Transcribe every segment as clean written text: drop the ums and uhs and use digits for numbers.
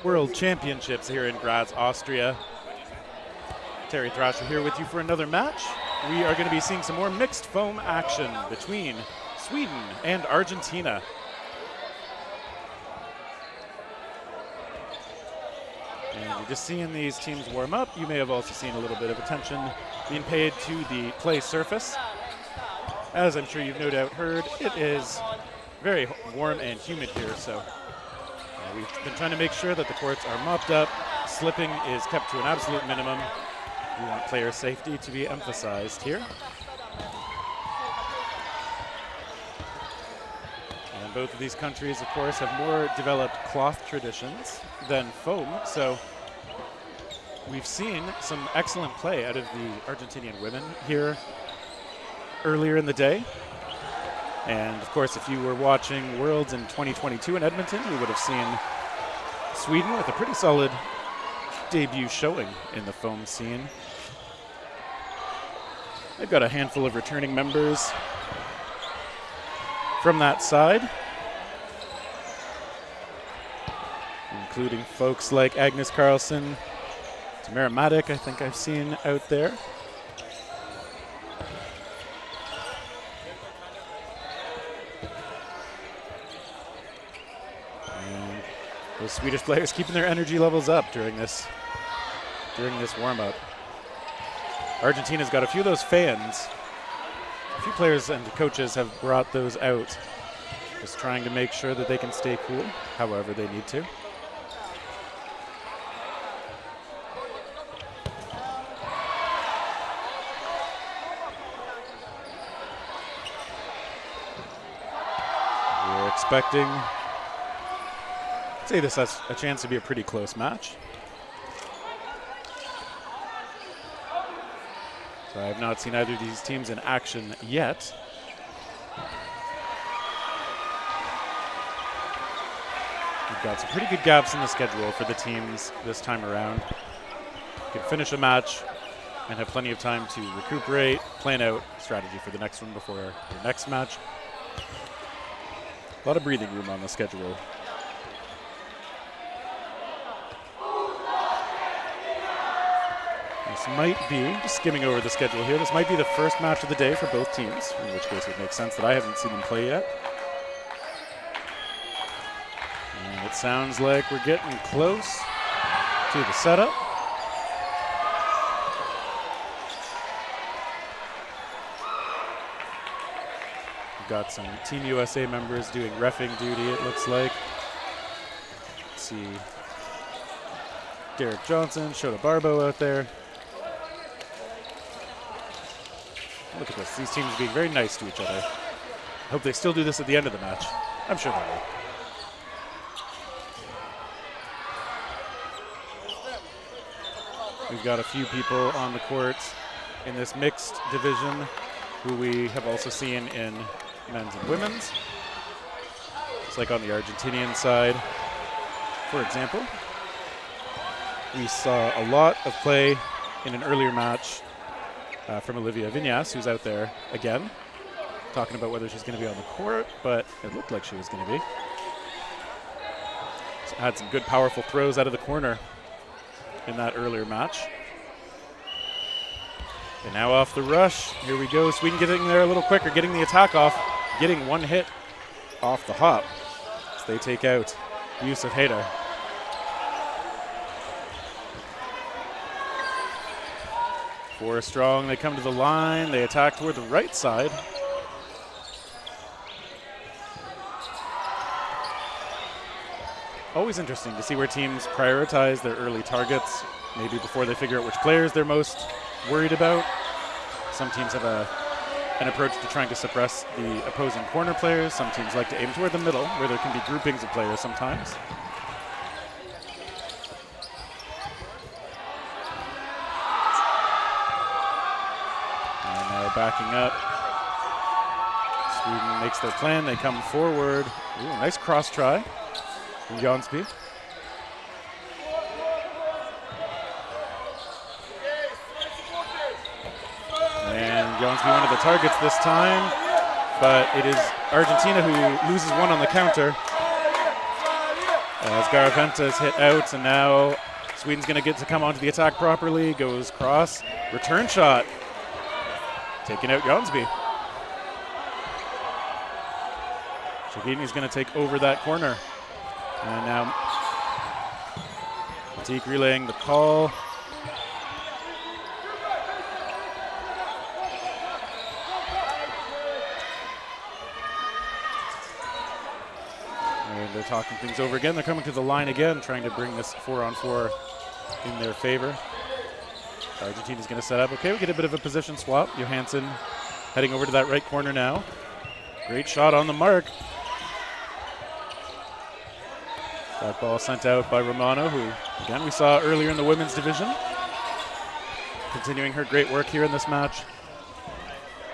World Championships here in Graz, Austria. Terry Thrasher here with you for another match. We are going to be seeing some more mixed foam action between Sweden and Argentina. And you're just seeing these teams warm up. You may have also seen a little bit of attention being paid to the play surface. As I'm sure you've no doubt heard, it is very warm and humid here, so we've been trying to make sure that the courts are mopped up. Slipping is kept to an absolute minimum. We want player safety to be emphasized here. And both of these countries, of course, have more developed cloth traditions than foam, so we've seen some excellent play out of the Argentinian women here earlier in the day. And of course, if you were watching Worlds in 2022 in Edmonton, you would have seen Sweden with a pretty solid debut showing in the foam scene. They've got a handful of returning members from that side, including folks like Agnes Carlson, Tamara Matic, I think I've seen out there. And those Swedish players keeping their energy levels up during this warm-up. Argentina's got a few of those fans. A few players and coaches have brought those out, just trying to make sure that they can stay cool however they need to. We're expecting, I'd say this has a chance to be a pretty close match. So I have not seen either of these teams in action yet. We've got some pretty good gaps in the schedule for the teams this time around. You can finish a match and have plenty of time to recuperate, plan out strategy for the next one before your next match. A lot of breathing room on the schedule. This might be, just skimming over the schedule here, this might be the first match of the day for both teams, in which case it makes sense that I haven't seen them play yet. And it sounds like we're getting close to the setup. We've got some Team USA members doing reffing duty, it looks like. Let's see. Derek Johnson, Shota Barbo out there. Look at this, these teams being very nice to each other. I hope they still do this at the end of the match. I'm sure they will. We've got a few people on the court in this mixed division who we have also seen in men's and women's. It's like on the Argentinian side, for example. We saw a lot of play in an earlier match from Olivia Vinyas, who's out there again, talking about whether she's going to be on the court, but it looked like she was going to be. So had some good, powerful throws out of the corner in that earlier match. And now off the rush, here we go. Sweden getting there a little quicker, getting the attack off, getting one hit off the hop as they take out Yusuf Hader. Four strong, they come to the line, they attack toward the right side. Always interesting to see where teams prioritize their early targets, maybe before they figure out which players they're most worried about. Some teams have an approach to trying to suppress the opposing corner players. Some teams like to aim toward the middle, where there can be groupings of players sometimes. Backing up. Sweden makes their plan. They come forward. Ooh, nice cross try from Jonsby. And Jonsby one of the targets this time, but it is Argentina who loses one on the counter. As Garaventa is hit out, and now Sweden's going to get to come onto the attack properly. Goes cross. Return shot. Taking out Jonsby. Chagini's going to take over that corner. And now Matik relaying the call. And they're talking things over again. They're coming to the line again, trying to bring this 4-on-4 in their favor. Argentina's going to set up. Okay, we get a bit of a position swap. Johansson heading over to that right corner now. Great shot on the mark. That ball sent out by Romano, who, again, we saw earlier in the women's division. Continuing her great work here in this match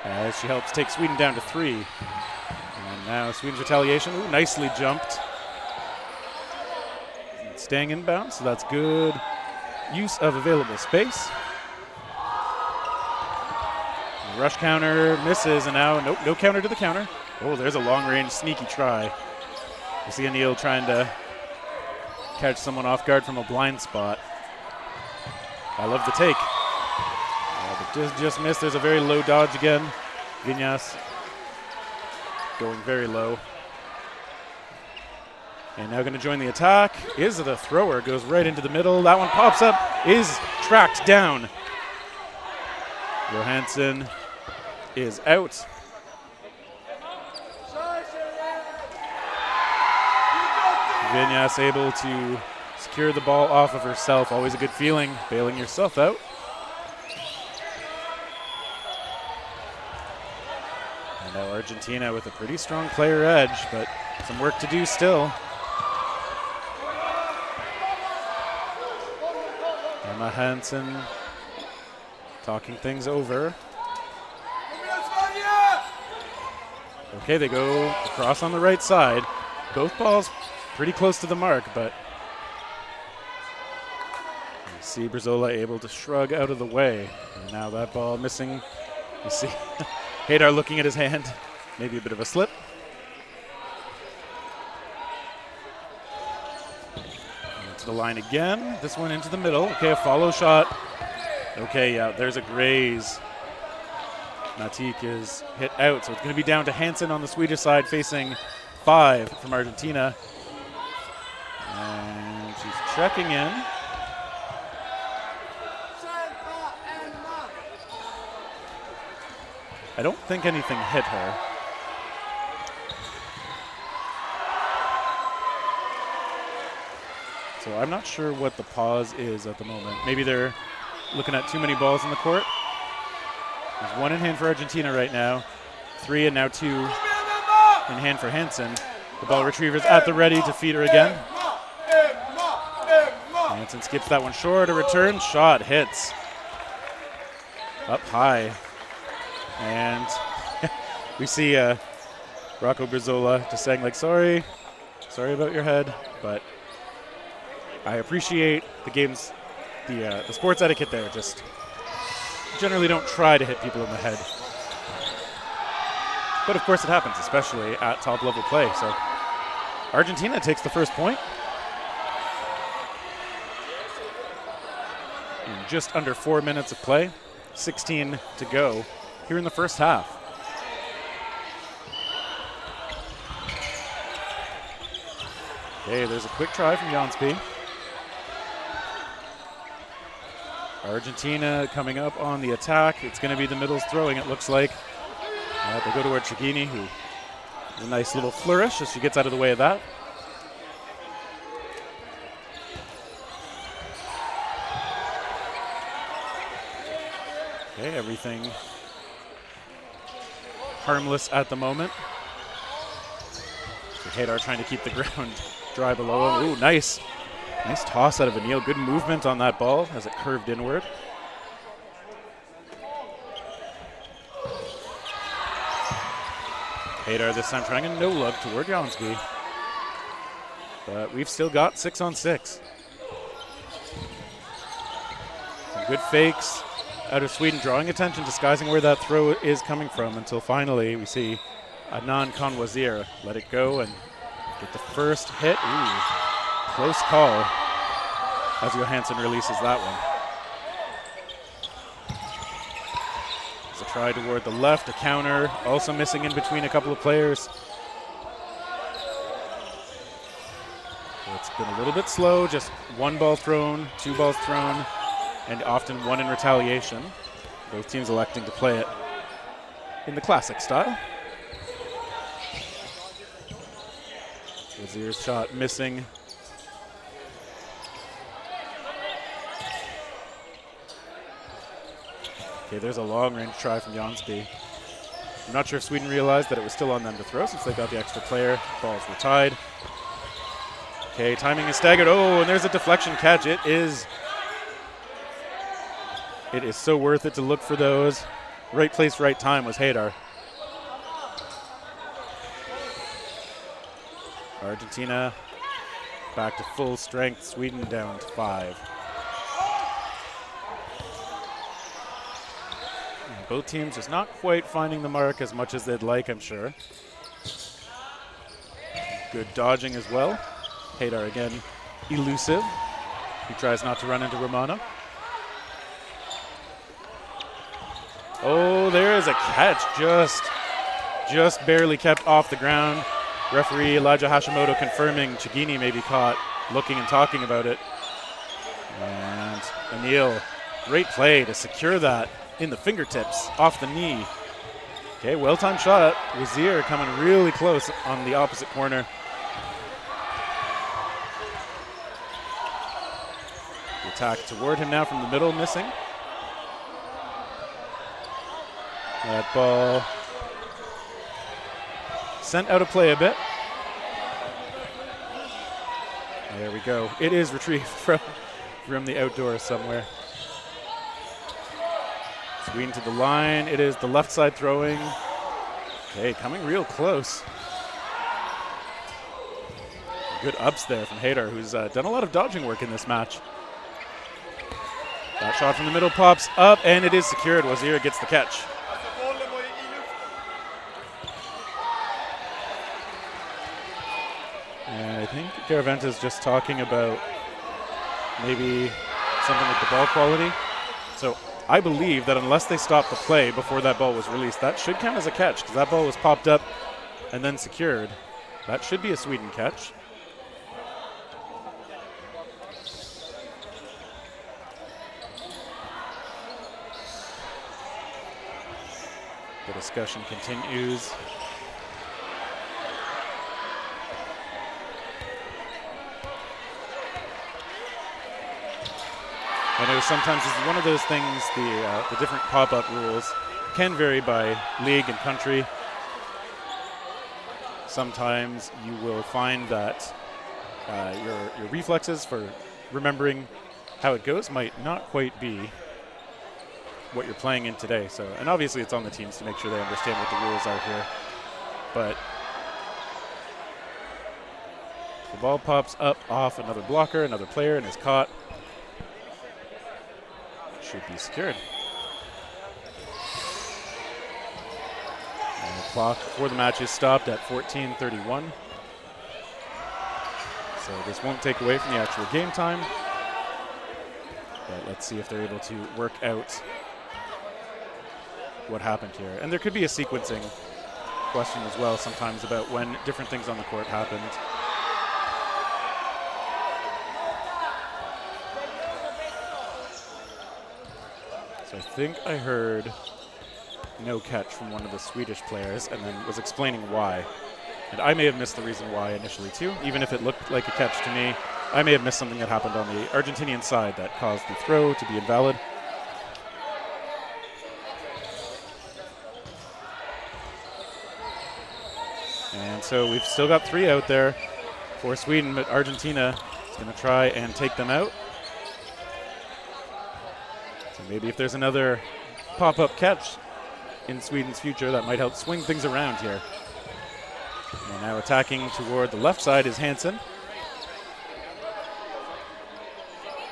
as she helps take Sweden down to 3. And now Sweden's retaliation. Ooh, nicely jumped. Staying inbound, so that's good use of available space. Rush counter misses, and now no counter to the counter. Oh, there's a long-range sneaky try. You see Anil trying to catch someone off guard from a blind spot. I love the take. But just missed. There's a very low dodge again. Vinyas going very low. And now going to join the attack. Is the thrower, goes right into the middle. That one pops up, is tracked down. Johansson is out. Vinyas able to secure the ball off of herself. Always a good feeling, bailing yourself out. And now Argentina with a pretty strong player edge, but some work to do still. Emma Hansen talking things over. Okay, they go across on the right side. Both balls pretty close to the mark, but you see Brazola able to shrug out of the way. And now that ball missing. You see Haydar looking at his hand. Maybe a bit of a slip. To the line again. This one into the middle. Okay, a follow shot. Okay, yeah, there's a graze. Matik is hit out, so it's going to be down to Hansen on the Swedish side facing 5 from Argentina. And she's checking in. I don't think anything hit her. So I'm not sure what the pause is at the moment. Maybe they're looking at too many balls in the court. There's 1 in hand for Argentina right now. 3 and now 2 in hand for Hansen. The ball retriever's at the ready to feed her again. Hansen skips that one short. A return shot hits. Up high. And we see Rocco Brazola just saying like, sorry about your head, but I appreciate the game's, the sports etiquette there. Just generally don't try to hit people in the head. But of course it happens, especially at top level play. So Argentina takes the first point. In just under 4 minutes of play, 16 to go here in the first half. Okay, there's a quick try from Jonsby. Argentina coming up on the attack. It's going to be the middles throwing, it looks like. They go toward Chagini, who has a nice little flourish as she gets out of the way of that. Okay, everything harmless at the moment. So Haydar trying to keep the ground dry below him. Ooh, nice. Nice toss out of Anil. Good movement on that ball as it curved inward. Haydar this time trying a no-look toward Jonsby. But we've still got 6 on 6. Some good fakes out of Sweden, drawing attention, disguising where that throw is coming from until finally we see Adnan Kanwazir let it go and get the first hit. Ooh. close call as Johansson releases that one. It's a try toward the left, a counter, also missing in between a couple of players. So it's been a little bit slow, just one ball thrown, two balls thrown, and often one in retaliation. Both teams electing to play it in the classic style. Wazir's shot missing. Okay, there's a long-range try from Jansby. I'm not sure if Sweden realized that it was still on them to throw since they got the extra player. Balls were tied. Okay, timing is staggered. Oh, and there's a deflection catch. It is so worth it to look for those. Right place, right time was Haydar. Argentina back to full strength. Sweden down to 5. And both teams just not quite finding the mark as much as they'd like, I'm sure. Good dodging as well. Haydar again elusive. He tries not to run into Romano. Oh, there is a catch, just barely kept off the ground. Referee Elijah Hashimoto confirming Chigini may be caught looking and talking about it. And Anil, great play to secure that in the fingertips off the knee. Okay, well-timed shot. Wazir coming really close on the opposite corner. The attack toward him now from the middle, missing. That ball sent out of play a bit. There we go. It is retrieved from the outdoors somewhere. Sweden to the line. It is the left side throwing. Okay, coming real close. Good ups there from Haydar, who's done a lot of dodging work in this match. That shot from the middle pops up, and it is secured. Wazir gets the catch. And I think Garaventa's just talking about maybe something with the ball quality. So I believe that unless they stop the play before that ball was released, that should count as a catch because that ball was popped up and then secured. That should be a Sweden catch. The discussion continues. I know sometimes it's one of those things, the different pop-up rules can vary by league and country. Sometimes you will find that your reflexes for remembering how it goes might not quite be what you're playing in today. So, and obviously it's on the teams to make sure they understand what the rules are here. But the ball pops up off another blocker, another player, and is caught. Should be secured. And the clock for the match is stopped at 14:31. So this won't take away from the actual game time. But let's see if they're able to work out what happened here. And there could be a sequencing question as well sometimes about when different things on the court happened. I think I heard no catch from one of the Swedish players and then was explaining why. And I may have missed the reason why initially too. Even if it looked like a catch to me, I may have missed something that happened on the Argentinian side that caused the throw to be invalid. And so we've still got 3 out there for Sweden, but Argentina is going to try and take them out. So maybe if there's another pop-up catch in Sweden's future, that might help swing things around here. And now attacking toward the left side is Hansen.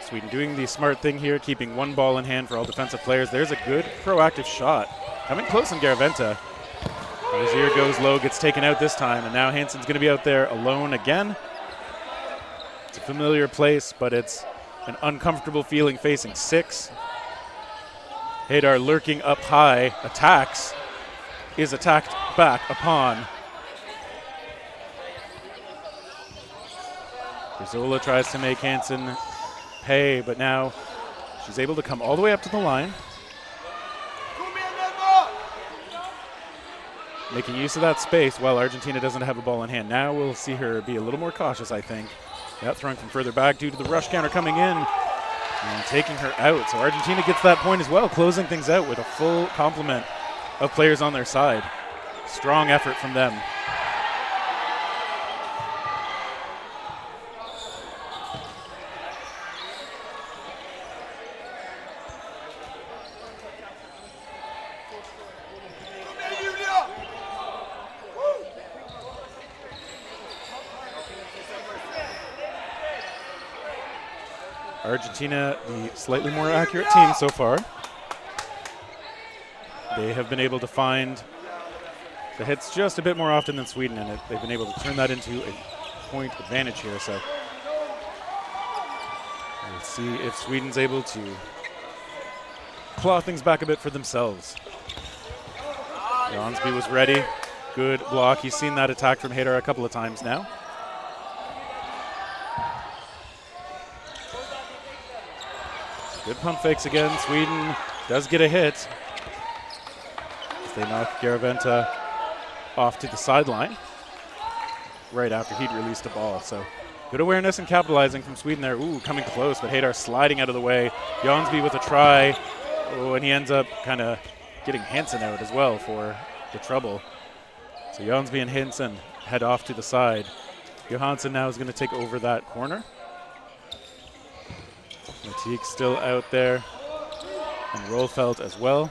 Sweden doing the smart thing here, keeping one ball in hand for all defensive players. There's a good proactive shot. Coming close on Garaventa. Wazir goes low, gets taken out this time, and now Hansen's going to be out there alone again. It's a a familiar place, but it's an uncomfortable feeling facing 6. Haydar lurking up high, attacks, is attacked back upon. Brizola tries to make Hansen pay, but now she's able to come all the way up to the line. Making use of that space while Argentina doesn't have a ball in hand. Now we'll see her be a little more cautious, I think. Yeah, throwing from further back due to the rush counter coming in and taking her out. So Argentina gets that point as well, closing things out with a full complement of players on their side. Strong effort from them. Argentina, the slightly more accurate team so far. They have been able to find the hits just a bit more often than Sweden, and they've been able to turn that into a point advantage here. So let's see if Sweden's able to claw things back a bit for themselves. Jonsby was ready. Good block. He's seen that attack from Haydar a couple of times now. Good pump fakes again. Sweden does get a hit. They knock Garaventa off to the sideline right after he'd released the ball. So good awareness and capitalizing from Sweden there. Ooh, coming close, but Haydar sliding out of the way. Jonsby with a try. Oh, and he ends up kind of getting Hansen out as well for the trouble. So Jonsby and Hansen head off to the side. Johansson now is going to take over that corner. Matique still out there, and Rolfelt as well.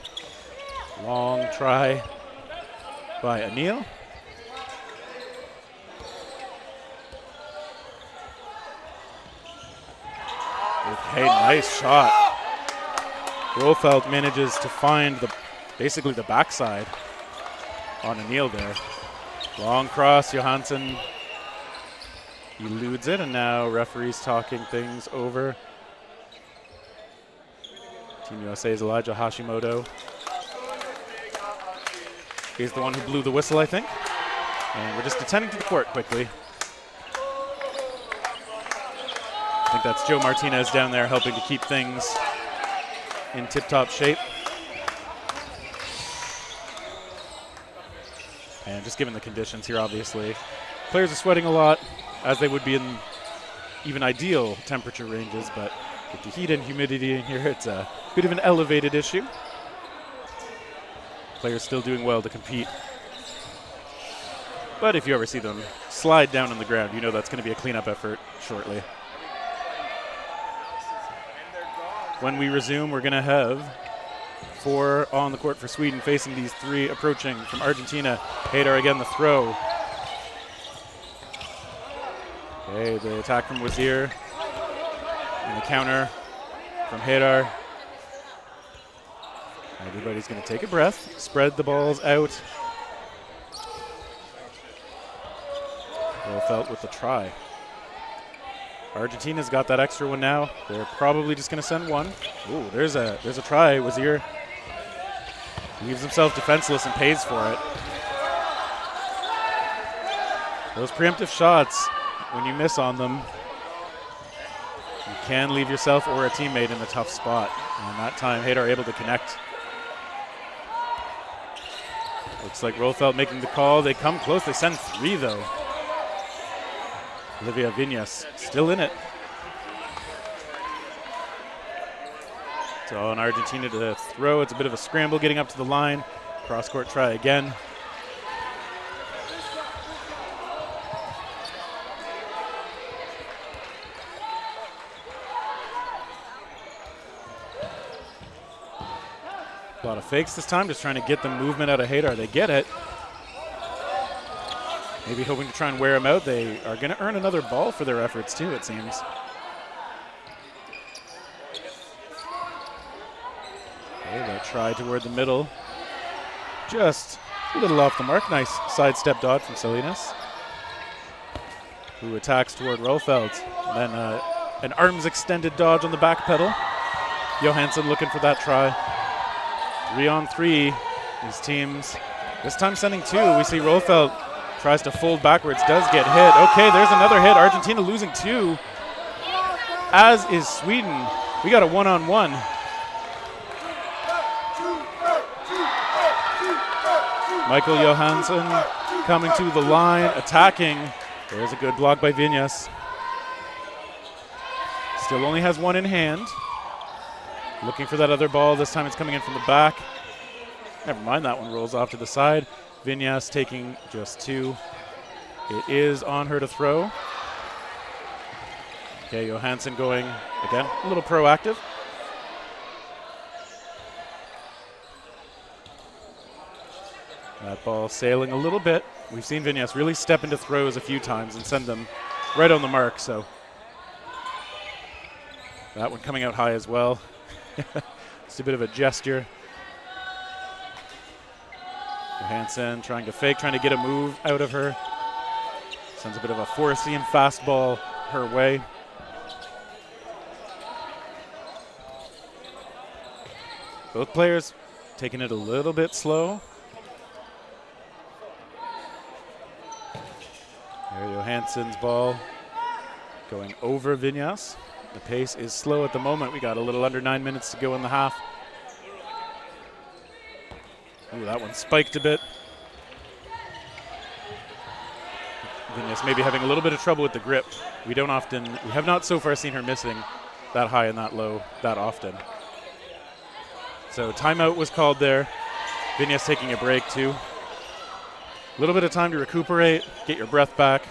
Long try by Anil. Okay, nice shot. Rolfelt manages to find basically the backside on Anil there. Long cross, Johansson eludes it, and now referee's talking things over. Team USA's Elijah Hashimoto. He's the one who blew the whistle, I think. And we're just attending to the court quickly. I think that's Joe Martinez down there helping to keep things in tip-top shape. And just given the conditions here, obviously, players are sweating a lot, as they would be in even ideal temperature ranges, but with the heat and humidity in here, it's a bit of an elevated issue. Players still doing well to compete. But if you ever see them slide down on the ground, you know that's going to be a cleanup effort shortly. When we resume, we're going to have 4 on the court for Sweden, facing these 3 approaching from Argentina. Haydar again, the throw. Okay, the attack from Wazir. And the counter from Haydar. Everybody's going to take a breath, spread the balls out. Rolfelt with the try. Argentina's got that extra one now. They're probably just going to send one. Ooh, there's a try. Wazir leaves himself defenseless and pays for it. Those preemptive shots, when you miss on them, you can leave yourself or a teammate in a tough spot. And that time, Haydar able to connect. Looks like Rolfelt making the call. They come close. They send 3, though. Olivia Vinas still in it. So on Argentina to throw. It's a bit of a scramble getting up to the line. Cross-court try again. A lot of fakes this time, just trying to get the movement out of Haydar. They get it. Maybe hoping to try and wear him out. They are going to earn another ball for their efforts too, it seems. Okay, that try toward the middle. Just a little off the mark. Nice sidestep dodge from Salinas. who attacks toward Rofeld. And then an arms extended dodge on the back pedal. Johansson looking for that try. 3-on-3. These teams, this time sending 2. We see Rofeld tries to fold backwards, does get hit. Okay, there's another hit. Argentina losing 2, as is Sweden. We got a 1-on-1. Michael Johansson coming to the line, attacking. There's a good block by Viñas. Still only has 1 in hand. Looking for that other ball. This time it's coming in from the back. Never mind, that one rolls off to the side. Viñas taking just 2. It is on her to throw. Okay, Johansson going, again, a little proactive. That ball sailing a little bit. We've seen Viñas really step into throws a few times and send them right on the mark, so. That one coming out high as well. Just a bit of a gesture. Johansson trying to fake, trying to get a move out of her. Sends a bit of a four-seam fastball her way. Both players taking it a little bit slow. There, Johansson's ball going over Viñas. The pace is slow at the moment. We got a little under 9 minutes to go in the half. Ooh, that one spiked a bit. Viñas maybe having a little bit of trouble with the grip. We have not so far seen her missing that high and that low that often. So timeout was called there. Viñas taking a break too. A little bit of time to recuperate, get your breath back,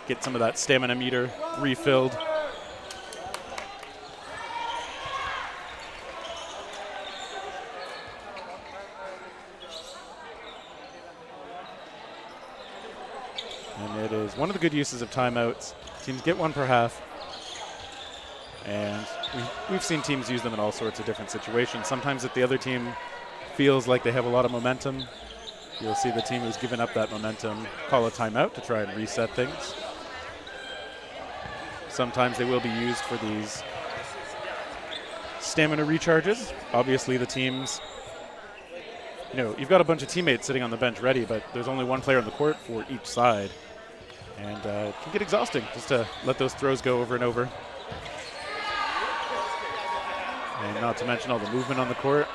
get some of that stamina meter refilled. And it is one of the good uses of timeouts. Teams get 1 per half. And we've seen teams use them in all sorts of different situations. Sometimes if the other team feels like they have a lot of momentum, you'll see the team who's given up that momentum call a timeout to try and reset things. Sometimes they will be used for these stamina recharges. Obviously the teams, you've got a bunch of teammates sitting on the bench ready, but there's only 1 player on the court for each side. And it can get exhausting just to let those throws go over and over. And not to mention all the movement on the court.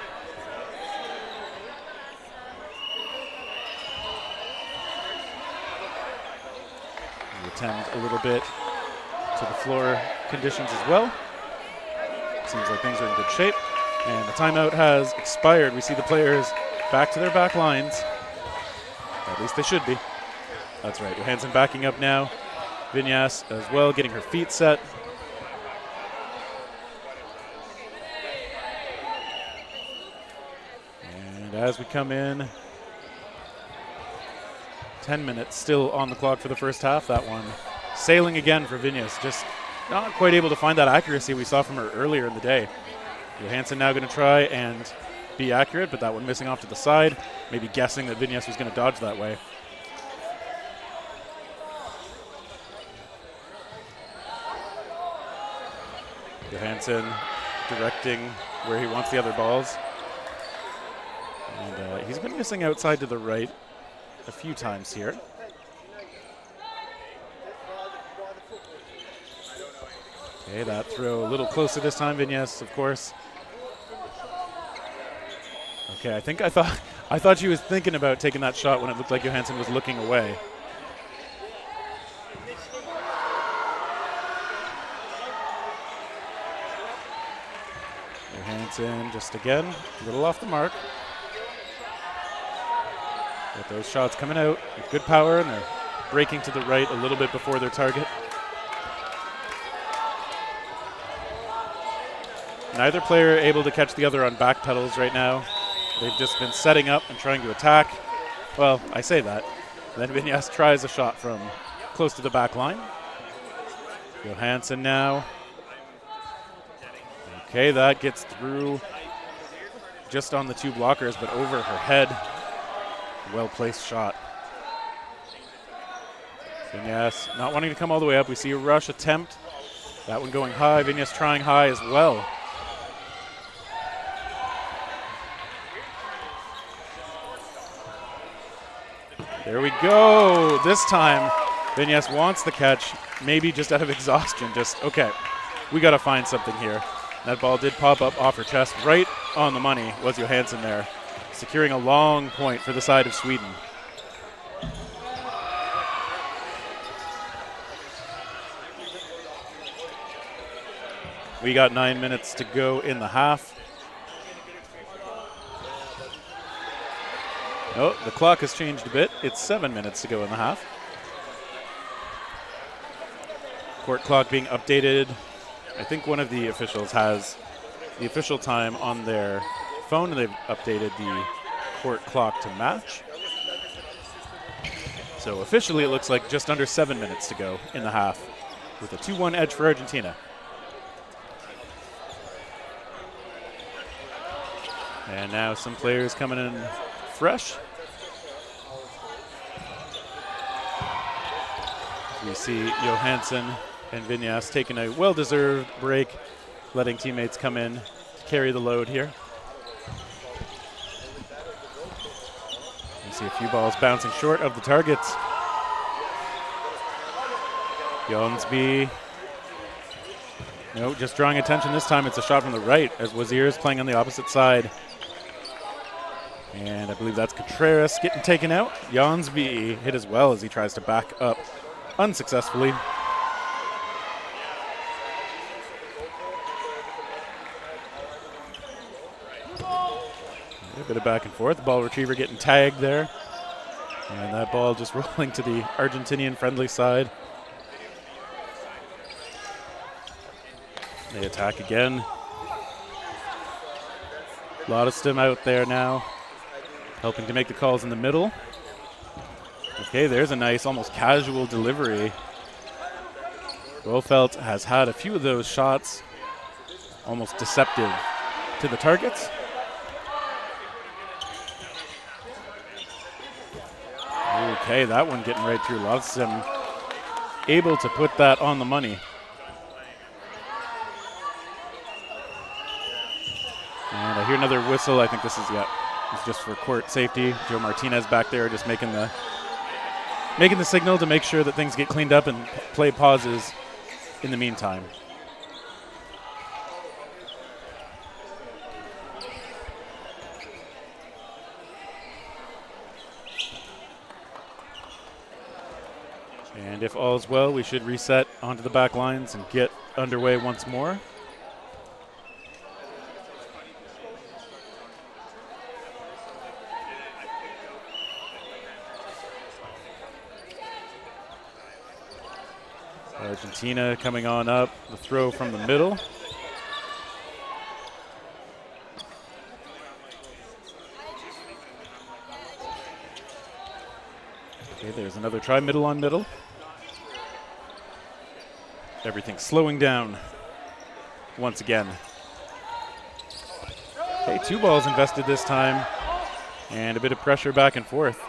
We attend a little bit to the floor conditions as well. Seems like things are in good shape. And the timeout has expired. We see the players back to their back lines. At least they should be. That's right, Johansson backing up now. Viñas as well, getting her feet set. And as we come in, 10 minutes still on the clock for the first half. That one sailing again for Viñas, just not quite able to find that accuracy we saw from her earlier in the day. Johansson now going to try and be accurate, but that one missing off to the side, maybe guessing that Viñas was going to dodge that way. Johansson directing where he wants the other balls. And he's been missing outside to the right a few times here. Okay, that throw a little closer this time, Viñas, of course. Okay, I thought she was thinking about taking that shot when it looked like Johansson was looking away. Johansson just again, a little off the mark. But those shots coming out with good power, and they're breaking to the right a little bit before their target. Neither player able to catch the other on back pedals right now. They've just been setting up and trying to attack. Well, I say that. Then Viñas tries a shot from close to the back line. Johansson now. Okay, that gets through just on the 2 blockers, but over her head. Well-placed shot. Vignes not wanting to come all the way up. We see a rush attempt. That one going high. Vignes trying high as well. There we go. This time, Vignes wants the catch, maybe just out of exhaustion. Just, okay, we got to find something here. That ball did pop up off her chest. Right on the money was Johansson there, securing a long point for the side of Sweden. We got 9 minutes to go in the half. Oh, the clock has changed a bit. It's 7 minutes to go in the half. Court clock being updated. I think one of the officials has the official time on their phone, and they've updated the court clock to match. So officially it looks like just under 7 minutes to go in the half, with a 2-1 edge for Argentina. And now some players coming in fresh. We see Johansson and Vignes taking a well-deserved break, letting teammates come in to carry the load here. You see a few balls bouncing short of the targets. Jonsby, no, just drawing attention this time. It's a shot from the right as Wazir is playing on the opposite side. And I believe that's Contreras getting taken out. Jonsby hit as well as he tries to back up unsuccessfully. A bit of back and forth. Ball retriever getting tagged there. And that ball just rolling to the Argentinian friendly side. They attack again. Lodestam out there now, helping to make the calls in the middle. Okay, there's a nice, almost casual delivery. Rofelt has had a few of those shots, almost deceptive to the targets. Okay, that one getting right through. Lodestam able to put that on the money. And I hear another whistle. I think this is, it's just for court safety. Joe Martinez back there just making the signal to make sure that things get cleaned up and play pauses in the meantime. And if all is well, we should reset onto the back lines and get underway once more. Argentina coming on up, the throw from the middle. Okay, there's another try, middle on middle. Everything slowing down once again. Okay, 2 balls invested this time, and a bit of pressure back and forth.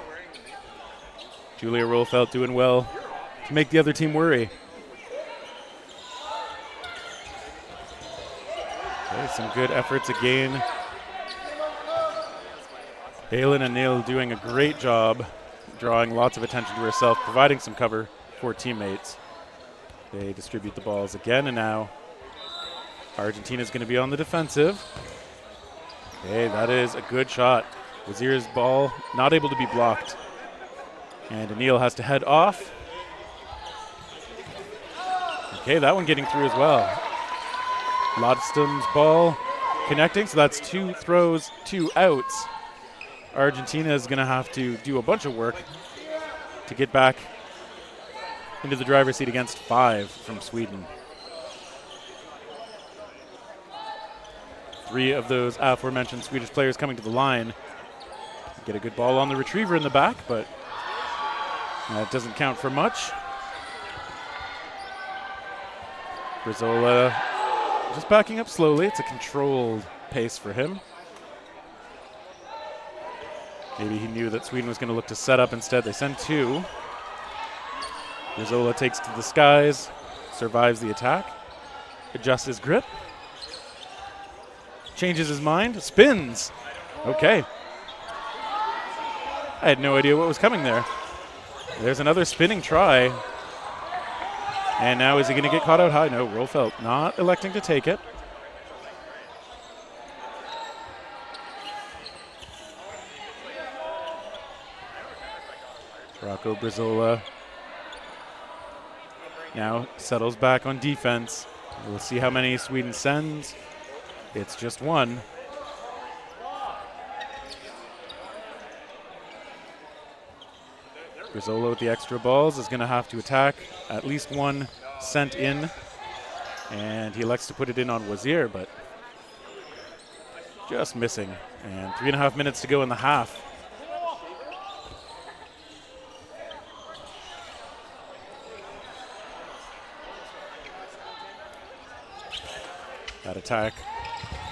Julia Rolfelt doing well to make the other team worry. Okay, some good efforts again. Balin and Neil doing a great job, drawing lots of attention to herself, providing some cover for teammates. They distribute the balls again, and now Argentina's going to be on the defensive. Okay, that is a good shot. Wazir's ball not able to be blocked. And Anil has to head off. Okay, that one getting through as well. Lodestam's ball connecting, so that's 2 throws, 2 outs. Argentina is going to have to do a bunch of work to get back into the driver's seat against 5 from Sweden. 3 of those aforementioned Swedish players coming to the line. Get a good ball on the retriever in the back, but that doesn't count for much. Brizola just backing up slowly. It's a controlled pace for him. Maybe he knew that Sweden was going to look to set up instead. They send 2. Brizola takes to the skies, survives the attack, adjusts his grip, changes his mind, spins. Okay. I had no idea what was coming there. There's another spinning try. And now is he going to get caught out high? No, Rolfelt not electing to take it. Rocco Brizola now settles back on defense. We'll see how many Sweden sends. It's just one. Brizola with the extra balls is going to have to attack. At least one sent in. And he elects to put it in on Wazir, but just missing. And 3.5 minutes to go in the half. That attack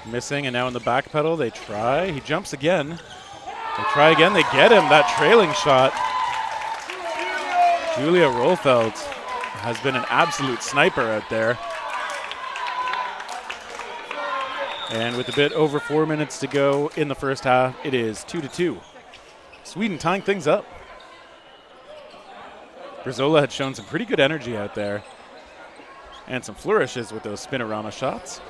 missing, and now in the back pedal they try. He jumps again. They try again. They get him. That trailing shot. Julia Rolfeld has been an absolute sniper out there. And with a bit over 4 minutes to go in the first half, it is 2-2. Sweden tying things up. Brizola had shown some pretty good energy out there. And some flourishes with those spinorama shots.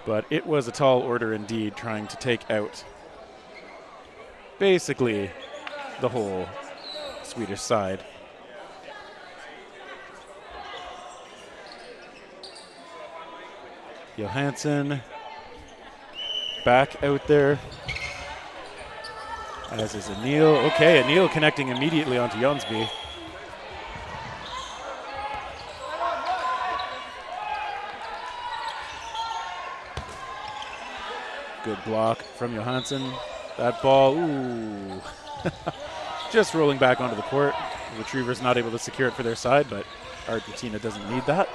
But it was a tall order indeed, trying to take out basically the whole Swedish side. Johansson back out there, as is Anil. Okay, Anil connecting immediately onto Jonsby. Good block from Johansson. That ball, ooh. Just rolling back onto the court. The Retrievers not able to secure it for their side, but Argentina doesn't need that.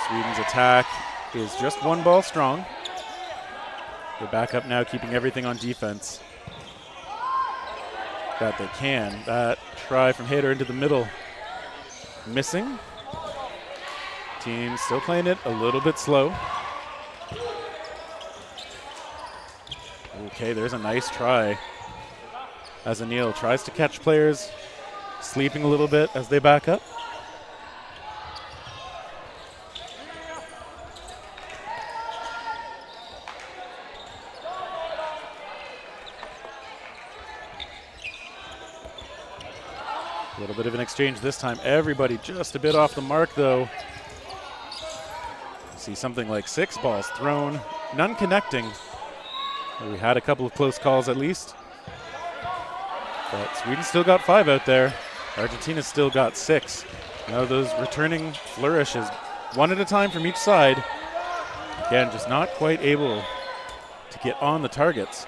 Sweden's attack is just one ball strong. They're back up now, keeping everything on defense that they can. That try from Hader into the middle, missing. Team still playing it a little bit slow. Okay, there's a nice try as Anil tries to catch players sleeping a little bit as they back up. A little bit of an exchange this time. Everybody just a bit off the mark, though. See something like 6 balls thrown, none connecting. We had a couple of close calls at least. But Sweden still got 5 out there. Argentina still got 6. Now those returning flourishes, one at a time from each side. Again, just not quite able to get on the targets.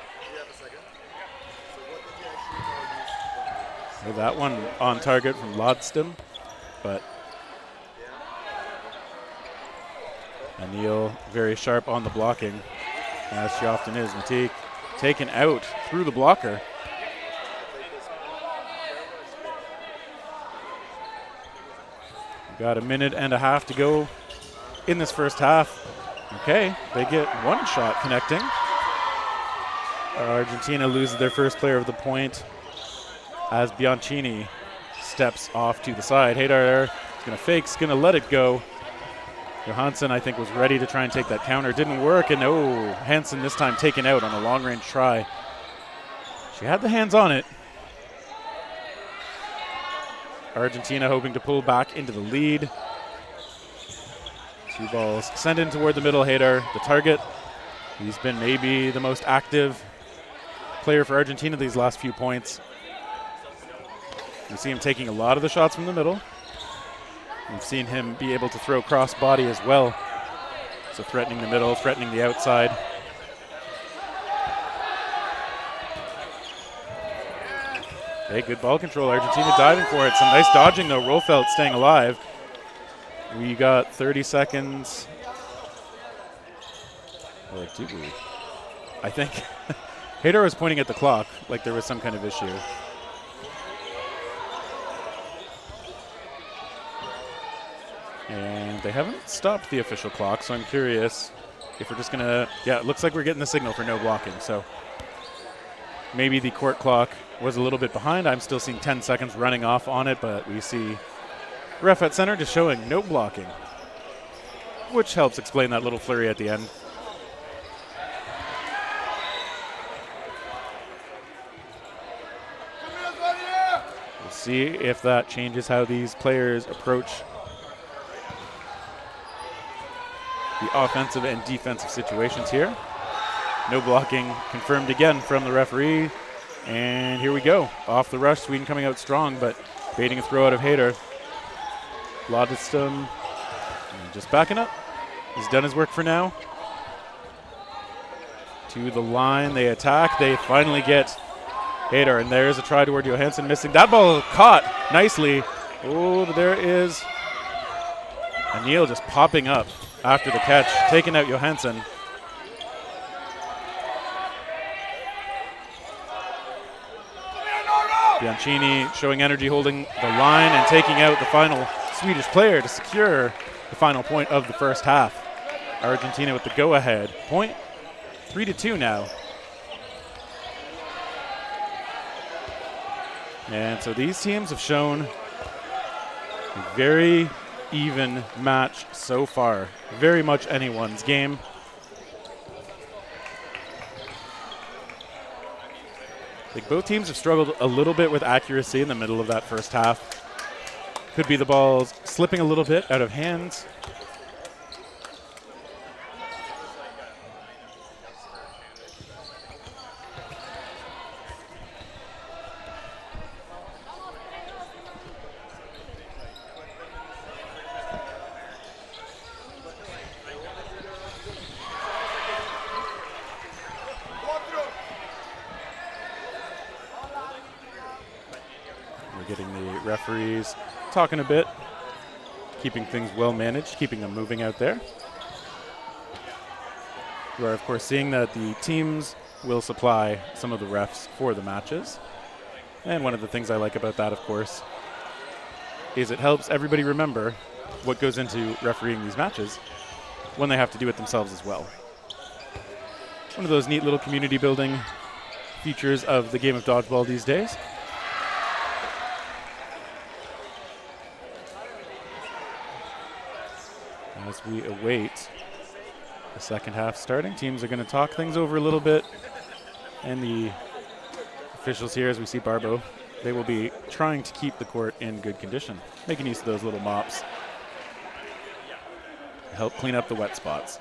So that one on target from Lodstam, but Anil very sharp on the blocking, as she often is. Matik taken out through the blocker. We've got a minute and a half to go in this first half. Okay, they get one shot connecting. Argentina loses their first player of the point as Bianchini steps off to the side. Haydar is going to fake, is going to let it go. Johansson, I think, was ready to try and take that counter. Didn't work, and oh, Hansen this time taken out on a long-range try. She had the hands on it. Argentina hoping to pull back into the lead. 2 balls sent in toward the middle. Haydar, the target. He's been maybe the most active player for Argentina these last few points. We see him taking a lot of the shots from the middle. We've seen him be able to throw cross body as well. So threatening the middle, threatening the outside. Okay, good ball control. Argentina diving for it. Some nice dodging though. Rolfelt staying alive. We got 30 seconds Or do we? I think Hadar was pointing at the clock like there was some kind of issue. And they haven't stopped the official clock, so I'm curious if we're just going to, yeah, it looks like we're getting the signal for no blocking. So maybe the court clock was a little bit behind. I'm still seeing 10 seconds running off on it, but we see ref at center just showing no blocking, which helps explain that little flurry at the end. We'll see if that changes how these players approach the offensive and defensive situations here. No blocking confirmed again from the referee. And here we go. Off the rush, Sweden coming out strong, but baiting a throw out of Hadar. Lodestam just backing up. He's done his work for now. To the line, they attack. They finally get Hadar, and there's a try toward Johansson missing. That ball caught nicely. Oh, there is Anil just popping up after the catch, taking out Johansson. Bianchini showing energy, holding the line and taking out the final Swedish player to secure the final point of the first half. Argentina with the go-ahead point, 3-2 now. And so these teams have shown a very even match so far. Very much anyone's game. I think both teams have struggled a little bit with accuracy in the middle of that first half. Could be the balls slipping a little bit out of hands. Referees talking a bit, keeping things well managed, keeping them moving out there. We are, of course, seeing that the teams will supply some of the refs for the matches. And one of the things I like about that, of course, is it helps everybody remember what goes into refereeing these matches when they have to do it themselves as well. One of those neat little community building features of the game of dodgeball these days. As we await the second half starting, teams are going to talk things over a little bit. And the officials here, as we see Barbo, they will be trying to keep the court in good condition, making use of those little mops to help clean up the wet spots.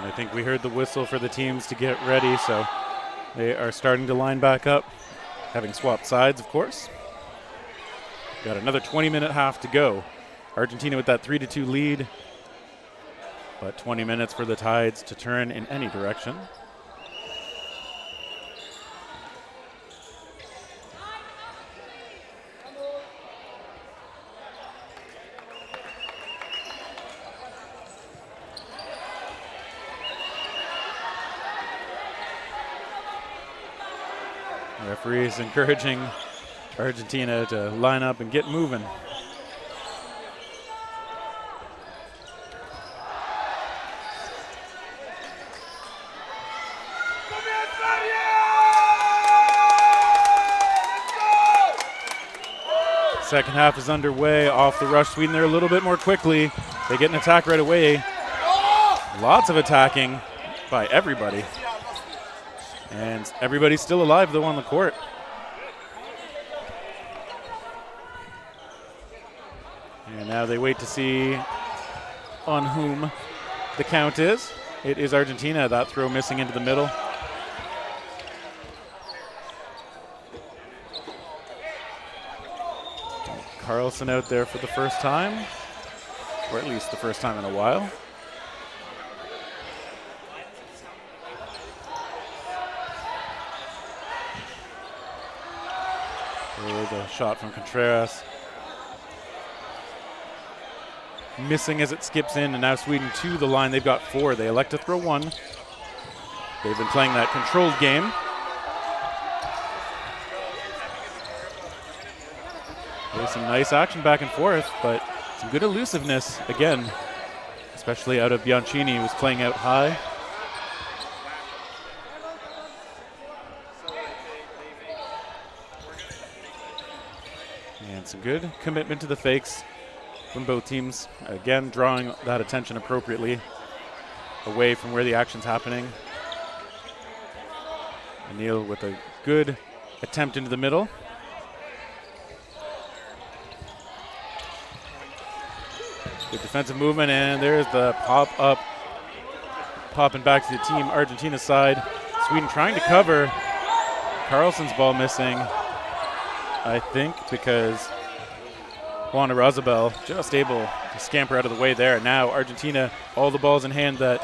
I think we heard the whistle for the teams to get ready, so they are starting to line back up, having swapped sides, of course. Got another 20-minute half to go. Argentina with that 3-2 lead, but 20 minutes for the Tides to turn in any direction. Referees encouraging Argentina to line up and get moving. Second half is underway. Off the rush, Sweden there a little bit more quickly. They get an attack right away. Lots of attacking by everybody. And everybody's still alive, though, on the court. And now they wait to see on whom the count is. It is Argentina. That throw missing into the middle. Carlson out there for the first time, or at least the first time in a while. The shot from Contreras. Missing as it skips in, and now Sweden to the line. They've got 4. They elect to throw 1. They've been playing that controlled game. There's some nice action back and forth, but some good elusiveness again, especially out of Bianchini, who was playing out high. And some good commitment to the fakes from both teams. Again, drawing that attention appropriately away from where the action's happening. Neil with a good attempt into the middle. Good defensive movement, and there's the pop-up. Popping back to the team Argentina side. Sweden trying to cover. Carlson's ball missing, I think, because Juan Razabel just able to scamper out of the way there. Now Argentina, all the balls in hand that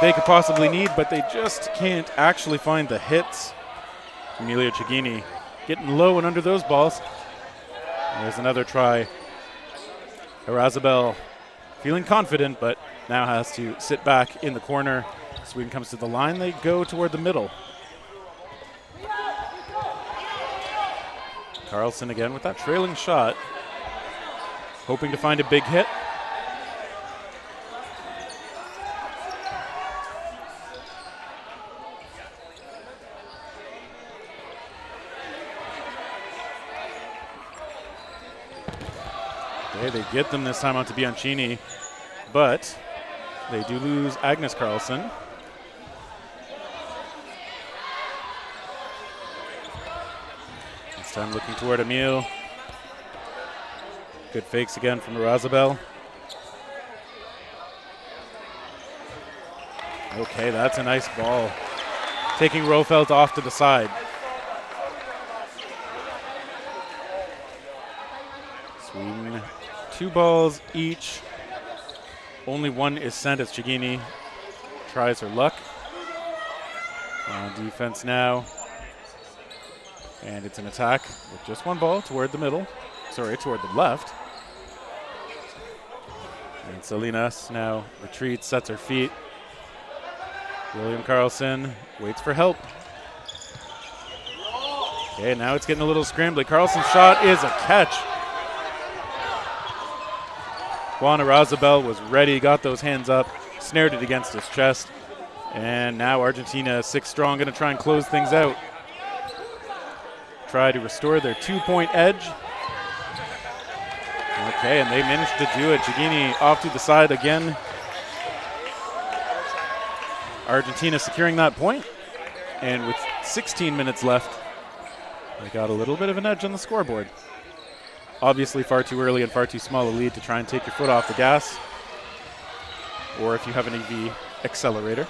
they could possibly need, but they just can't actually find the hits. Emilio Cigini getting low and under those balls. There's another try. Razabel feeling confident, but now has to sit back in the corner. Sweden comes to the line. They go toward the middle. Carlson again with that trailing shot, hoping to find a big hit. Okay, they get them this time onto Bianchini, but they do lose Agnes Carlson. This time looking toward Emil. Good fakes again from Razabel. Okay, that's a nice ball. Taking Rofelt off to the side. Sweden, 2 balls each. Only one is sent as Cigini tries her luck. On defense now. And it's an attack with just 1 ball toward the middle. Sorry, toward the left. And Salinas now retreats, sets her feet. William Carlson waits for help. Okay, now it's getting a little scrambly. Carlson's shot is a catch. Juan Razabel was ready, got those hands up, snared it against his chest. And now Argentina, 6 strong, going to try and close things out. Try to restore their 2-point edge. Okay, and they managed to do it. Cigini off to the side again. Argentina securing that point. And with 16 minutes left, they got a little bit of an edge on the scoreboard. Obviously far too early and far too small a lead to try and take your foot off the gas, or if you have an EV accelerator.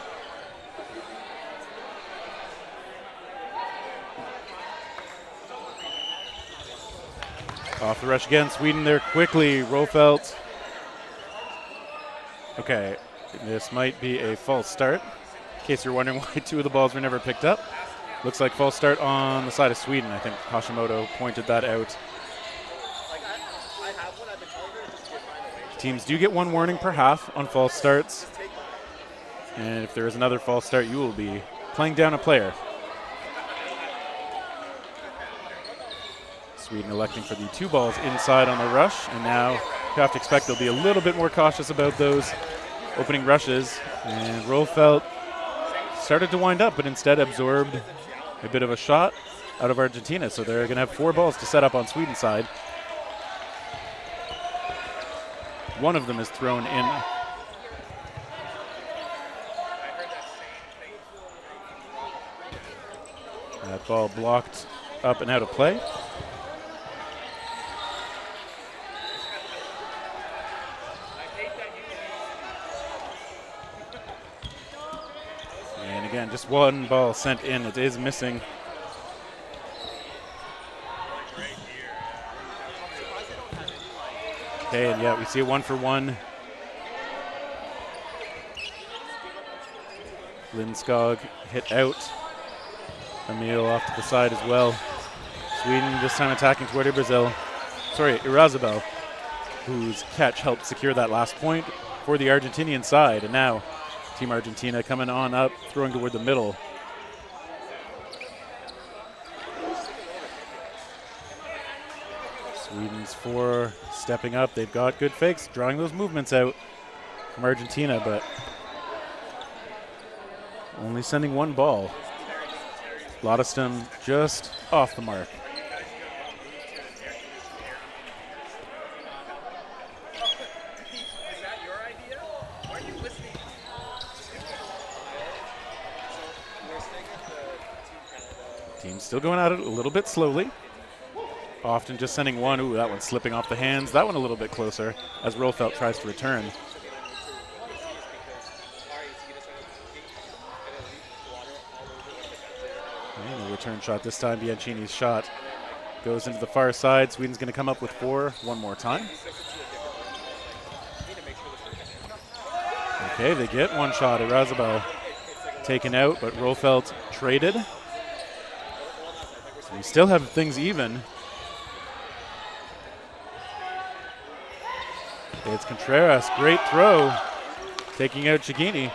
Off the rush again, Sweden there quickly. Rofelt. Okay, this might be a false start, in case you're wondering why 2 of the balls were never picked up. Looks like false start on the side of Sweden. I think Hashimoto pointed that out. Teams do get 1 warning per half on false starts. And if there is another false start, you will be playing down a player. Sweden electing for the 2 balls inside on the rush, and now you have to expect they'll be a little bit more cautious about those opening rushes. And Rolfelt started to wind up, but instead absorbed a bit of a shot out of Argentina. So they're going to have 4 balls to set up on Sweden's side. One of them is thrown in. That ball blocked up and out of play. And again, just 1 ball sent in. It is missing. Okay, and yeah, we see a 1-for-1. Lindskog hit out. Emil off to the side as well. Sweden this time attacking toward Irazabel, whose catch helped secure that last point for the Argentinian side. And now Team Argentina coming on up, throwing toward the middle. Sweden's 4 stepping up. They've got good fakes, drawing those movements out from Argentina, but only sending 1 ball. Lodestam just off the mark. Team's still going at it a little bit slowly. Often just sending 1. Ooh, that one's slipping off the hands. That one a little bit closer as Rolfelt tries to return. And a return shot this time. Bianchini's shot goes into the far side. Sweden's going to come up with 4 one more time. Okay, they get 1 shot. Irazabal taken out, but Rolfelt traded. So we still have things even. It's Contreras, great throw, taking out Chigini.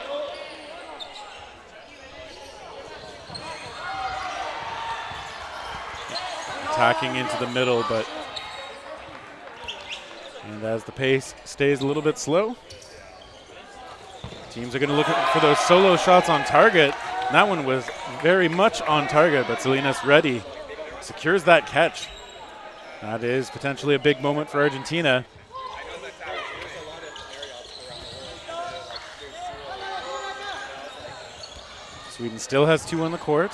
Attacking into the middle, and as the pace stays a little bit slow, teams are going to look for those solo shots on target. And that one was very much on target, but Salinas ready, secures that catch. That is potentially a big moment for Argentina. Sweden still has 2 on the court.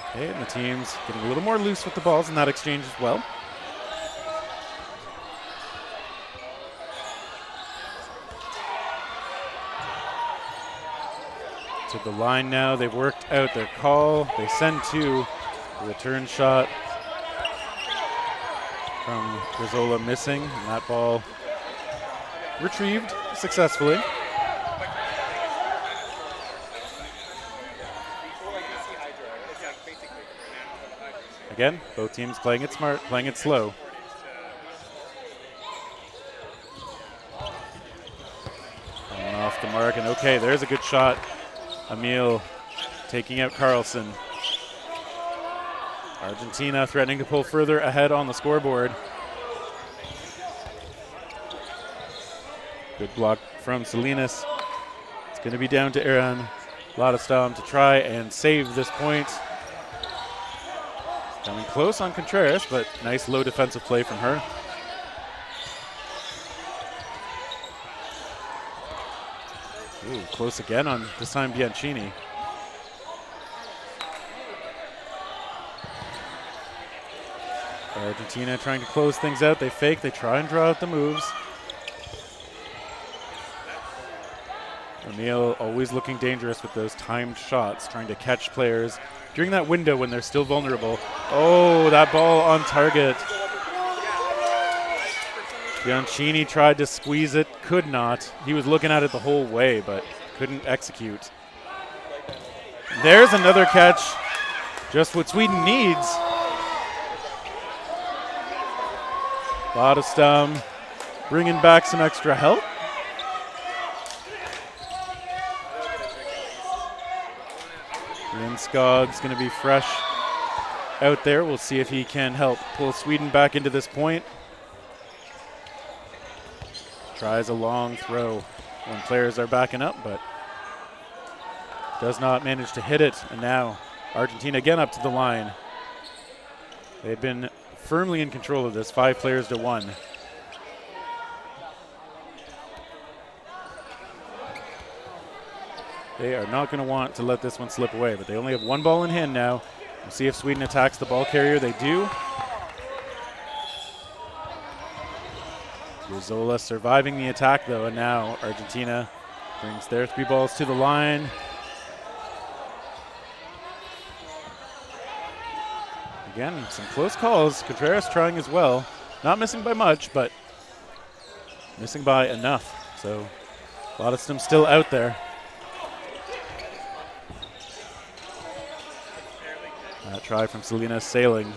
Okay, and the team's getting a little more loose with the balls in that exchange as well. To the line now, they've worked out their call. They send 2. The return shot from Grizzola missing, and that ball retrieved successfully. Again, both teams playing it smart, playing it slow. Going off the mark, and okay, there's a good shot. Emil taking out Carlson. Argentina threatening to pull further ahead on the scoreboard. Good block from Salinas. It's going to be down to Aaron Lodestam to try and save this point. Coming close on Contreras, but nice low defensive play from her. Ooh, close again on this time Bianchini. Argentina trying to close things out. They fake, they try and draw out the moves. Emil always looking dangerous with those timed shots, trying to catch players during that window when they're still vulnerable. Oh, that ball on target. Bianchini tried to squeeze it, could not. He was looking at it the whole way, but couldn't execute. There's another catch, just what Sweden needs. Lodestam bringing back some extra help. Lindskog's going to be fresh out there. We'll see if he can help pull Sweden back into this point. Tries a long throw when players are backing up, but does not manage to hit it. And now Argentina again up to the line. They've been firmly in control of this, 5 players to 1. They are not going to want to let this one slip away, but they only have 1 ball in hand now. We'll see if Sweden attacks the ball carrier. They do. Rizzola surviving the attack, though, and now Argentina brings their 3 balls to the line. Again, some close calls. Contreras trying as well. Not missing by much, but missing by enough. So a lot of them still out there. That try from Selena sailing.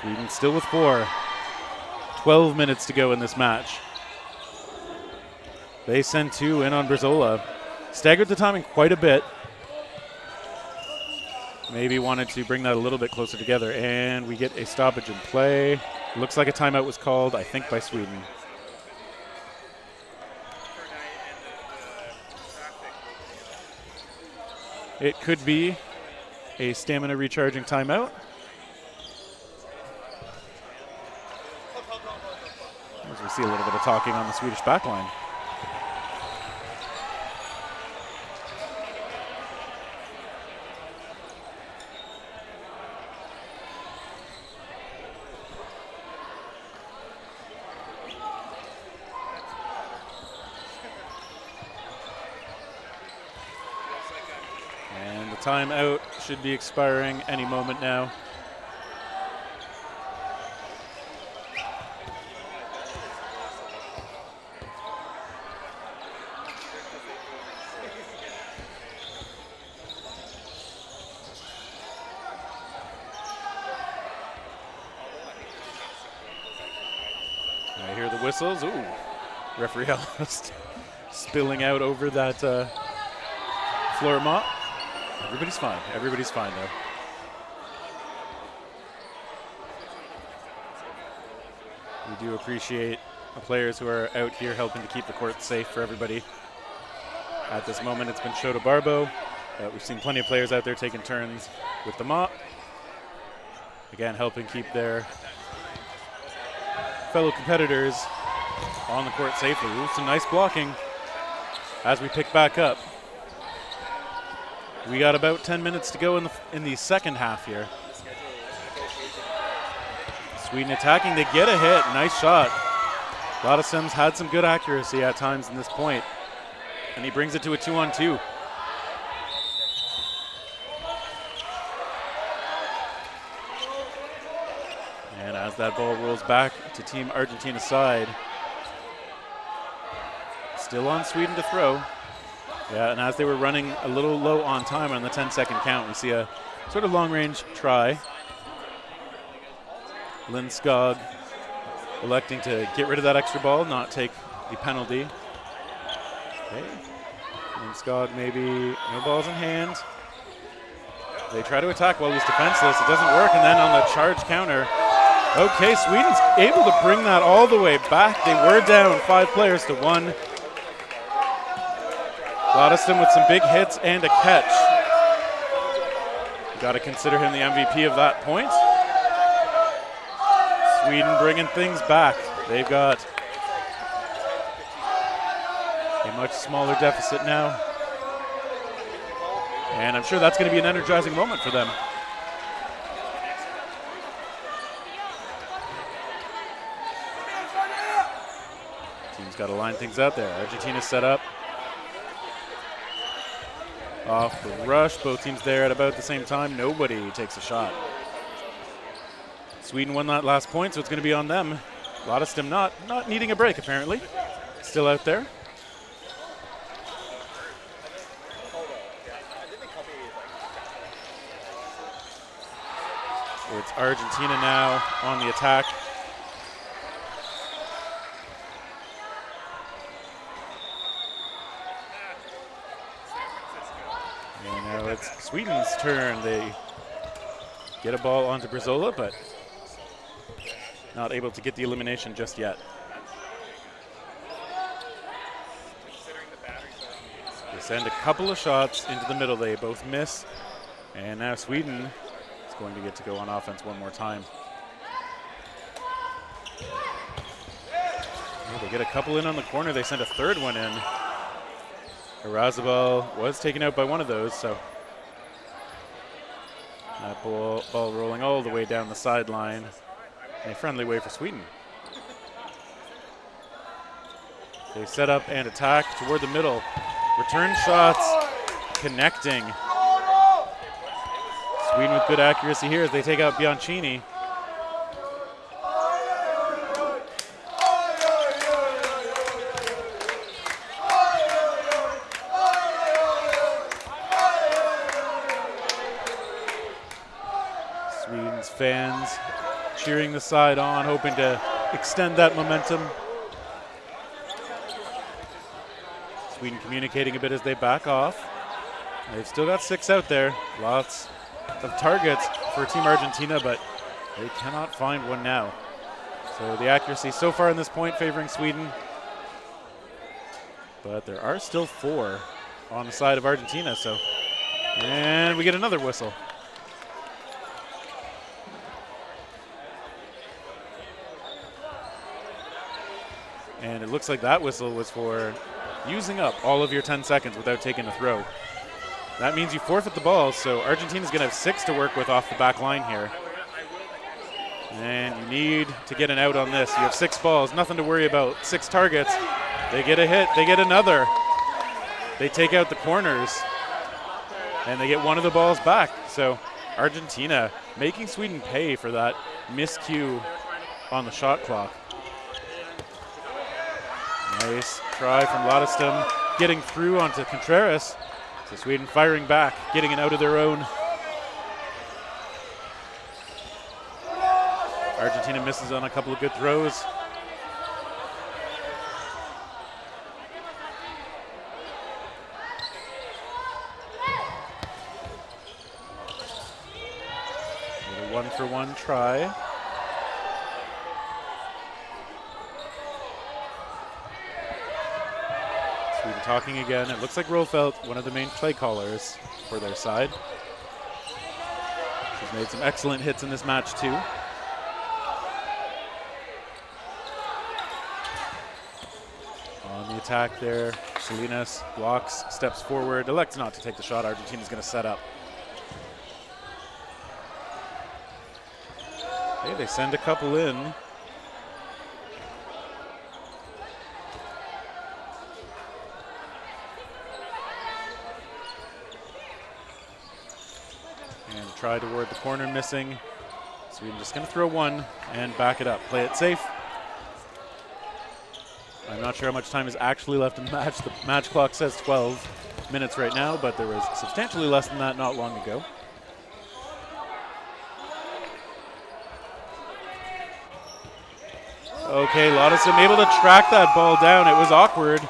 Sweden still with 4. 12 minutes to go in this match. They send 2 in on Brizola. Staggered the timing quite a bit. Maybe wanted to bring that a little bit closer together, and we get a stoppage in play. Looks like a timeout was called, I think, by Sweden. It could be a stamina recharging timeout. As we see a little bit of talking on the Swedish backline. And the timeout should be expiring any moment now. I hear the whistles. Ooh, referee almost spilling out over that floor mop. Everybody's fine. Everybody's fine, though. We do appreciate the players who are out here helping to keep the court safe for everybody. At this moment, it's been Shota Barbo. We've seen plenty of players out there taking turns with the mop. Again, helping keep their fellow competitors on the court safely. Ooh, some nice blocking as we pick back up. We got about 10 minutes to go in the second half here. Sweden attacking, they get a hit, nice shot. Sims had some good accuracy at times in this point, and he brings it to a 2-on-2. And as that ball rolls back to Team Argentina's side, still on Sweden to throw. Yeah, and as they were running a little low on time on the 10-second count, we see a sort of long-range try. Lindskog electing to get rid of that extra ball, not take the penalty. Okay. Lindskog maybe no balls in hand. They try to attack while he's defenseless. It doesn't work, and then on the charge counter, okay, Sweden's able to bring that all the way back. They were down 5 players to 1. Gladyston with some big hits and a catch. You got to consider him the MVP of that point. Sweden bringing things back. They've got a much smaller deficit now. And I'm sure that's going to be an energizing moment for them. Team's got to line things out there. Argentina set up. Off the rush, both teams there at about the same time. Nobody takes a shot. Sweden won that last point, so it's going to be on them. Lodestam not needing a break, apparently. Still out there. It's Argentina now on the attack. And now it's Sweden's turn. They get a ball onto Brazola, but not able to get the elimination just yet. They send a couple of shots into the middle. They both miss. And now Sweden is going to get to go on offense one more time. Oh, they get a couple in on the corner. They send a third one in. Dodgeball was taken out by one of those, so that ball rolling all the way down the sideline in a friendly way for Sweden. They set up and attack toward the middle. Return shots connecting. Sweden with good accuracy here as they take out Bianchini. Sweden's fans cheering the side on, hoping to extend that momentum. Sweden communicating a bit as they back off. They've still got 6 out there. Lots of targets for Team Argentina, but they cannot find one now. So the accuracy so far in this point favoring Sweden. But there are still 4 on the side of Argentina, so. And we get another whistle. And it looks like that whistle was for using up all of your 10 seconds without taking a throw. That means you forfeit the ball, so Argentina's going to have 6 to work with off the back line here. And you need to get an out on this. You have 6 balls, nothing to worry about. 6 targets. They get a hit, they get another. They take out the corners, and they get one of the balls back. So Argentina making Sweden pay for that miscue on the shot clock. Nice try from Ladestam, getting through onto Contreras. So Sweden firing back, getting it out of their own. Argentina misses on a couple of good throws. A 1-for-1 try. Sweden talking again. It looks like Rolfelt, one of the main play callers for their side. She's made some excellent hits in this match too. On the attack there, Salinas blocks, steps forward, elects not to take the shot. Argentina's going to set up. Okay, they send a couple in. Try toward the corner, missing. Sweden just going to throw one and back it up. Play it safe. I'm not sure how much time is actually left in the match. The match clock says 12 minutes right now, but there was substantially less than that not long ago. Okay, Ladestam able to track that ball down. It was awkward.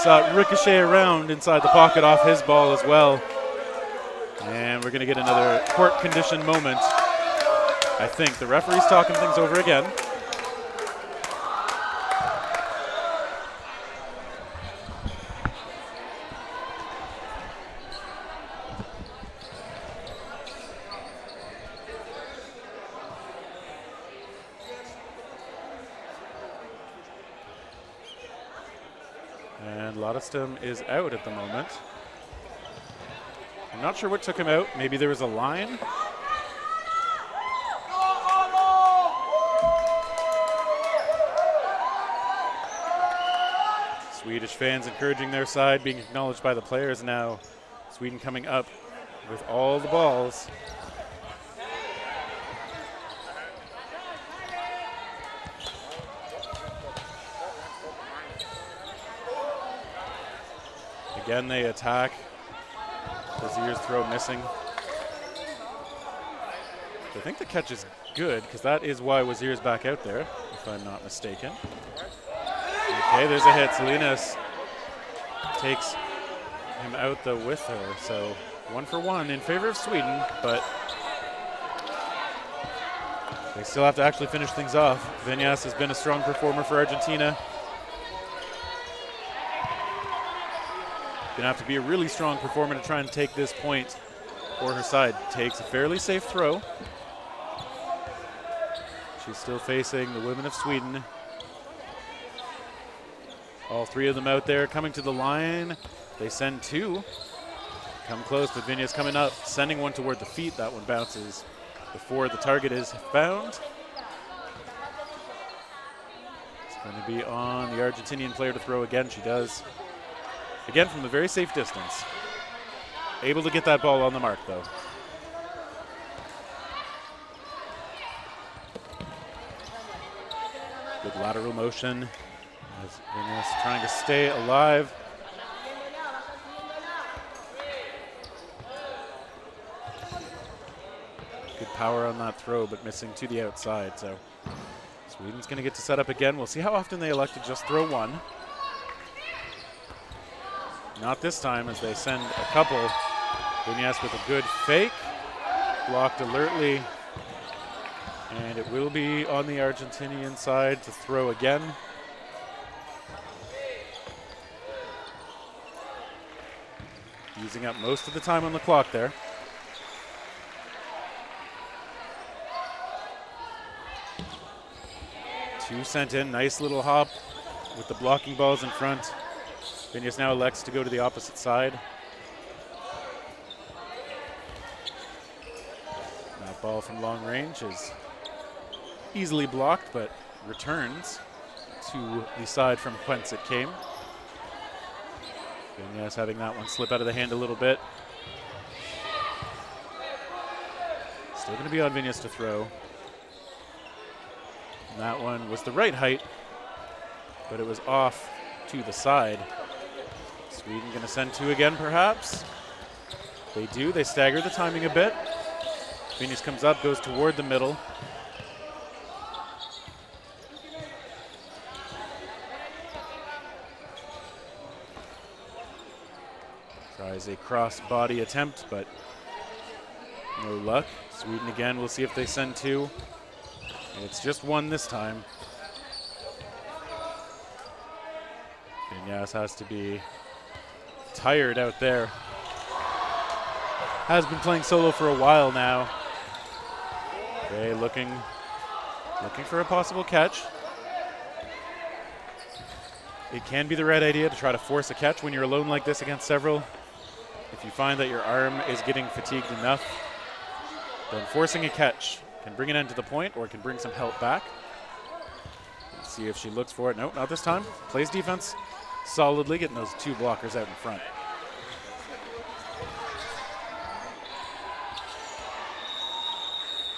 Saw it ricochet around inside the pocket off his ball as well. And we're going to get another court condition moment. I think the referee's talking things over again. And Ladestam is out at the moment. I'm not sure what took him out. Maybe there was a line. Swedish fans encouraging their side, being acknowledged by the players now. Sweden coming up with all the balls. Again, they attack. Wazir's throw missing. I think the catch is good, because that is why Wazir's back out there, if I'm not mistaken. Okay, there's a hit. Salinas takes him out though with her. So 1 for 1 in favor of Sweden, but they still have to actually finish things off. Vinyas has been a strong performer for Argentina. Gonna have to be a really strong performer to try and take this point for her side. Takes a fairly safe throw. She's still facing the women of Sweden. All 3 of them out there coming to the line. They send 2. Come close, but Vinyas coming up, sending one toward the feet. That one bounces before the target is found. It's going to be on the Argentinian player to throw again. She does. Again, from a very safe distance. Able to get that ball on the mark, though. Good lateral motion as Vinyas trying to stay alive. Good power on that throw, but missing to the outside. So Sweden's going to get to set up again. We'll see how often they elect to just throw one. Not this time, as they send a couple. Vinyas with a good fake. Blocked alertly. And it will be on the Argentinian side to throw again. Using up most of the time on the clock there. Two sent in, nice little hop with the blocking balls in front. Vinyas now elects to go to the opposite side. That ball from long range is easily blocked, but returns to the side from whence it came. Vinyas having that one slip out of the hand a little bit. Still going to be on Vinyas to throw. And that one was the right height, but it was off to the side. Sweden going to send 2 again, perhaps. They do. They stagger the timing a bit. Vinyas comes up, goes toward the middle. Tries a cross-body attempt, but no luck. Sweden again. We'll see if they send 2. It's just 1 this time. Vinyas has to be tired out there. Has been playing solo for a while now. Okay, looking for a possible catch. It can be the right idea to try to force a catch when you're alone like this against several. If you find that your arm is getting fatigued enough, then forcing a catch can bring it end to the point or can bring some help back. Let's see if she looks for it. Nope, not this time. Plays defense solidly, getting those 2 blockers out in front.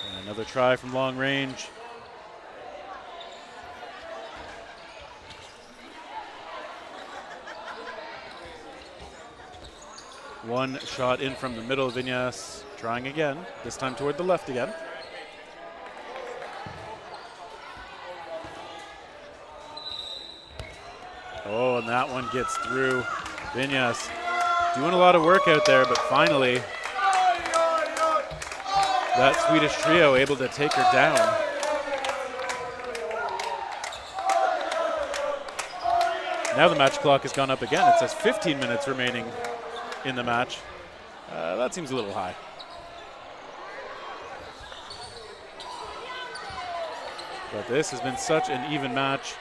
And another try from long range. One shot in from the middle. Vinyas trying again, this time toward the left again. Oh, and that one gets through. Vinyas doing a lot of work out there, but finally that Swedish trio able to take her down. Now the match clock has gone up again. It says 15 minutes remaining in the match. That seems a little high. But this has been such an even match.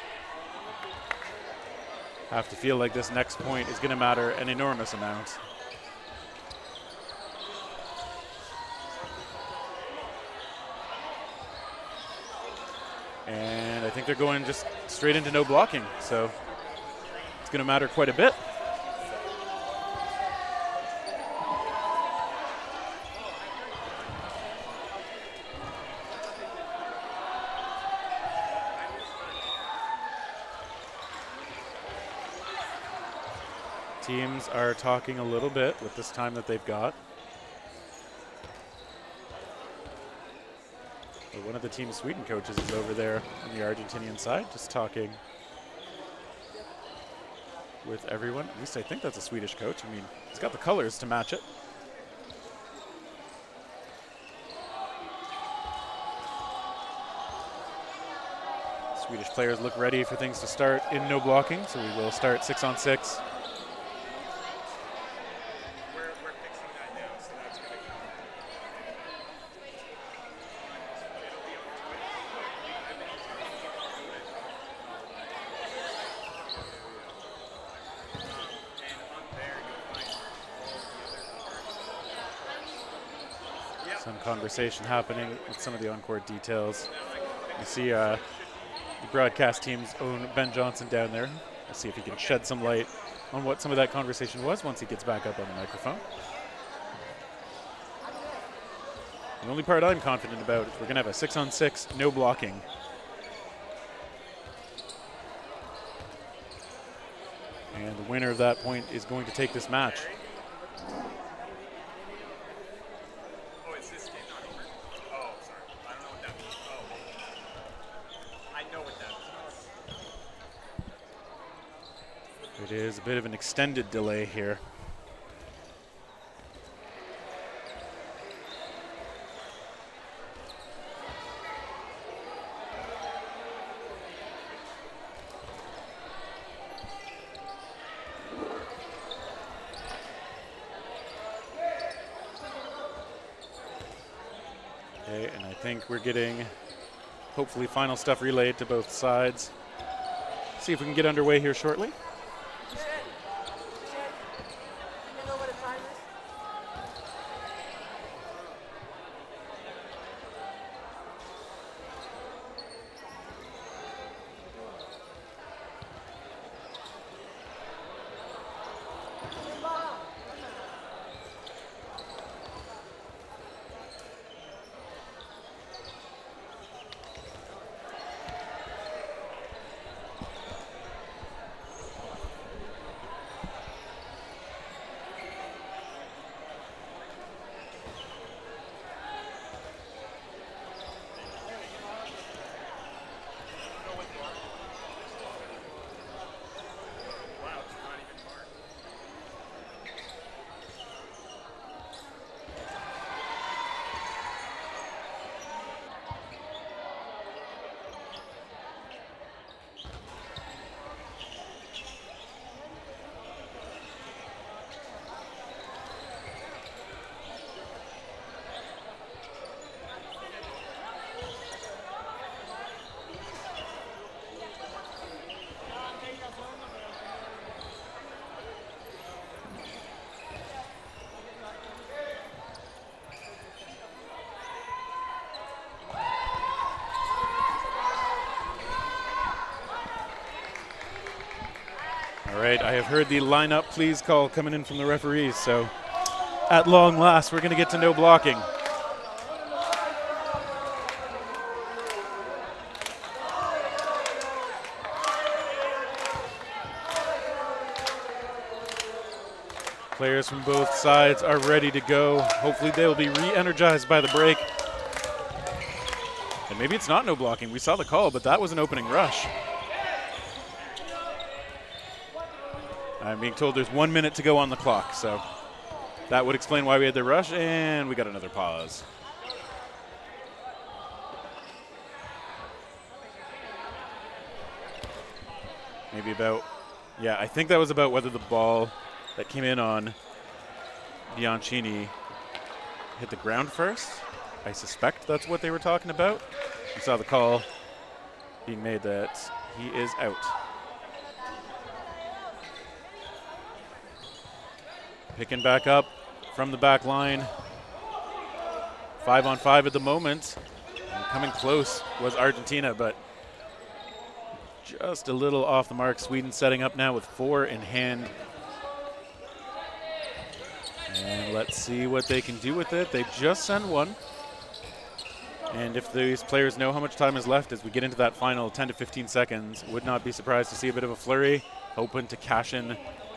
I have to feel like this next point is going to matter an enormous amount. And I think they're going just straight into no blocking, so it's going to matter quite a bit. Teams are talking a little bit with this time that they've got. But one of the Team Sweden coaches is over there on the Argentinian side, just talking with everyone. At least I think that's a Swedish coach. I mean, he's got the colors to match it. Swedish players look ready for things to start in no blocking, so we will start 6-on-6. Some conversation happening with some of the on-court details. You see the broadcast team's own Ben Johnson down there. We'll see if he can shed some light on what some of that conversation was once he gets back up on the microphone. The only part I'm confident about is we're going to have a 6-on-6, no blocking. And the winner of that point is going to take this match. It is a bit of an extended delay here. Okay, and I think we're getting hopefully final stuff relayed to both sides. See if we can get underway here shortly. All right, I have heard the lineup please call coming in from the referees, so at long last, we're going to get to no blocking. Players from both sides are ready to go. Hopefully they'll be re-energized by the break. And maybe it's not no blocking. We saw the call, but that was an opening rush. I'm being told there's 1 minute to go on the clock, so that would explain why we had the rush, and we got another pause. Maybe about, yeah, I think that was about whether the ball that came in on Bianchini hit the ground first. I suspect that's what they were talking about. We saw the call being made that he is out. Picking back up from the back line. 5-on-5 at the moment. And coming close was Argentina, but just a little off the mark. Sweden setting up now with 4 in hand. And let's see what they can do with it. They just sent one. And if these players know how much time is left as we get into that final 10 to 15 seconds, would not be surprised to see a bit of a flurry, hoping to cash in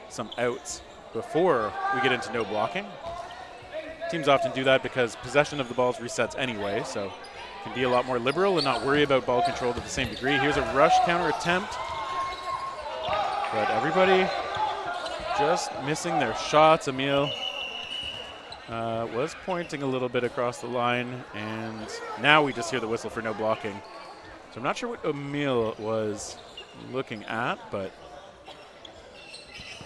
some outs before we get into no blocking. Teams often do that because possession of the balls resets anyway, so can be a lot more liberal and not worry about ball control to the same degree. Here's a rush counter attempt, but everybody just missing their shots. Emil was pointing a little bit across the line, and now we just hear the whistle for no blocking. So I'm not sure what Emil was looking at, but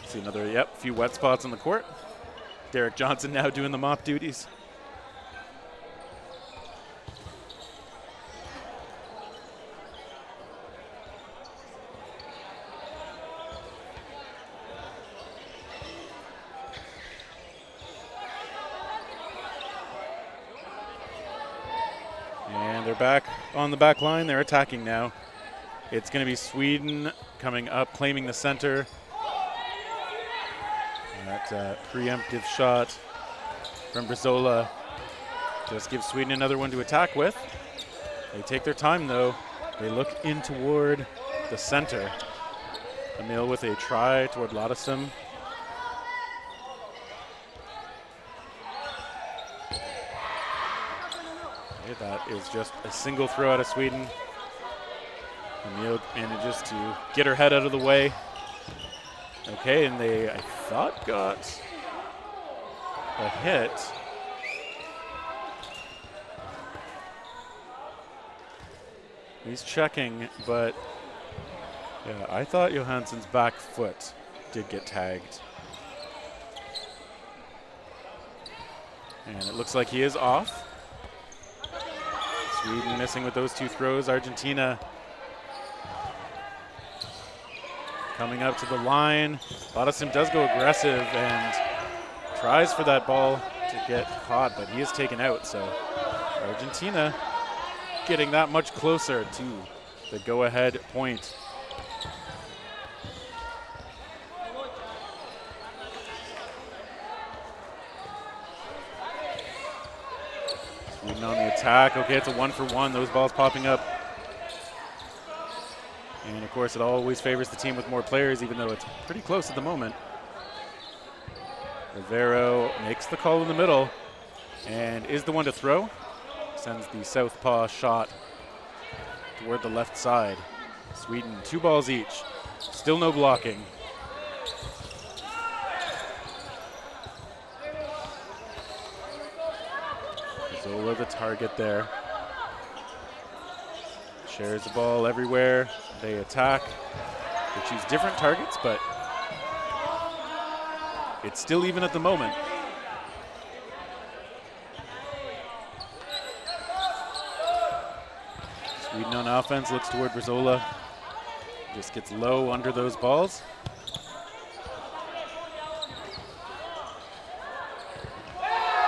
see another, few wet spots on the court. Derek Johnson now doing the mop duties. And they're back on the back line. They're attacking now. It's going to be Sweden coming up, claiming the center. That preemptive shot from Brazola just gives Sweden another one to attack with. They take their time, though. They look in toward the center. Emil with a try toward Ladestam. That is just a single throw out of Sweden. Emil manages to get her head out of the way. Okay, and they, I thought, got a hit. He's checking, but yeah, I thought Johansson's back foot did get tagged. And it looks like he is off. Sweden missing with those two throws. Argentina coming up to the line. Ladestam does go aggressive and tries for that ball to get caught, but he is taken out. So Argentina getting that much closer to the go-ahead point. Sweden on the attack. Okay, it's a 1-for-1. Those balls popping up. And, of course, it always favors the team with more players, even though it's pretty close at the moment. Rivero makes the call in the middle and is the one to throw. Sends the southpaw shot toward the left side. Sweden, 2 balls each. Still no blocking. Zola the target there. Shares the ball everywhere. They attack. They choose different targets, but it's still even at the moment. Sweden on offense looks toward Brazola. Just gets low under those balls.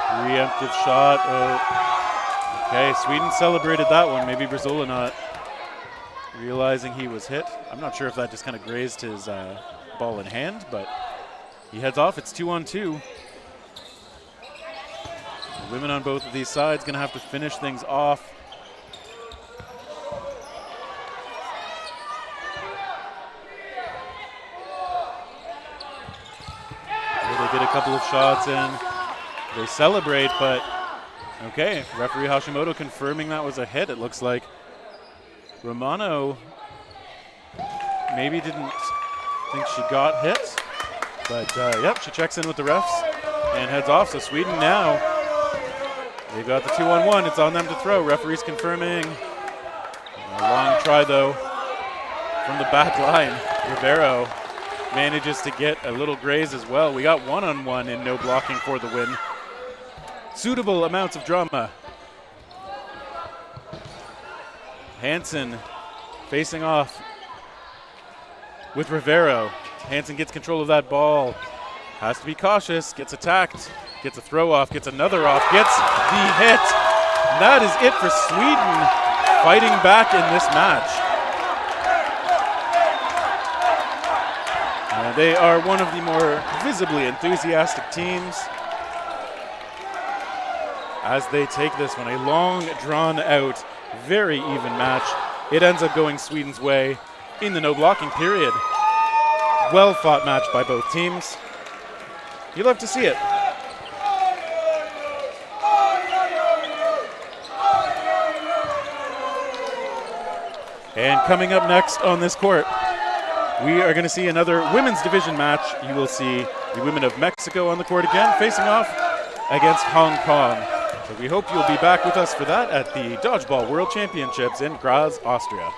Preemptive shot. Oh. Okay, Sweden celebrated that one. Maybe Brazola not realizing he was hit. I'm not sure if that just kind of grazed his ball in hand, but he heads off. It's 2-on-2. The women on both of these sides going to have to finish things off. They get a couple of shots in. They celebrate, but okay, referee Hashimoto confirming that was a hit. It looks like Romano maybe didn't think she got hit, but yep, she checks in with the refs and heads off. So Sweden now, they've got the 2-on-1. It's on them to throw. Referee's confirming. A long try though from the back line. Rivero manages to get a little graze as well. We got 1-on-1 and no blocking for the win. Suitable amounts of drama. Hansen facing off with Rivero. Hansen gets control of that ball. Has to be cautious. Gets attacked. Gets a throw off. Gets another off. Gets the hit. And that is it for Sweden fighting back in this match. They are one of the more visibly enthusiastic teams as they take this one. A long, drawn-out, very even match. It ends up going Sweden's way in the no-blocking period. Well-fought match by both teams. You love to see it. And coming up next on this court, we are going to see another women's division match. You will see the women of Mexico on the court again, facing off against Hong Kong. So we hope you'll be back with us for that at the Dodgeball World Championships in Graz, Austria.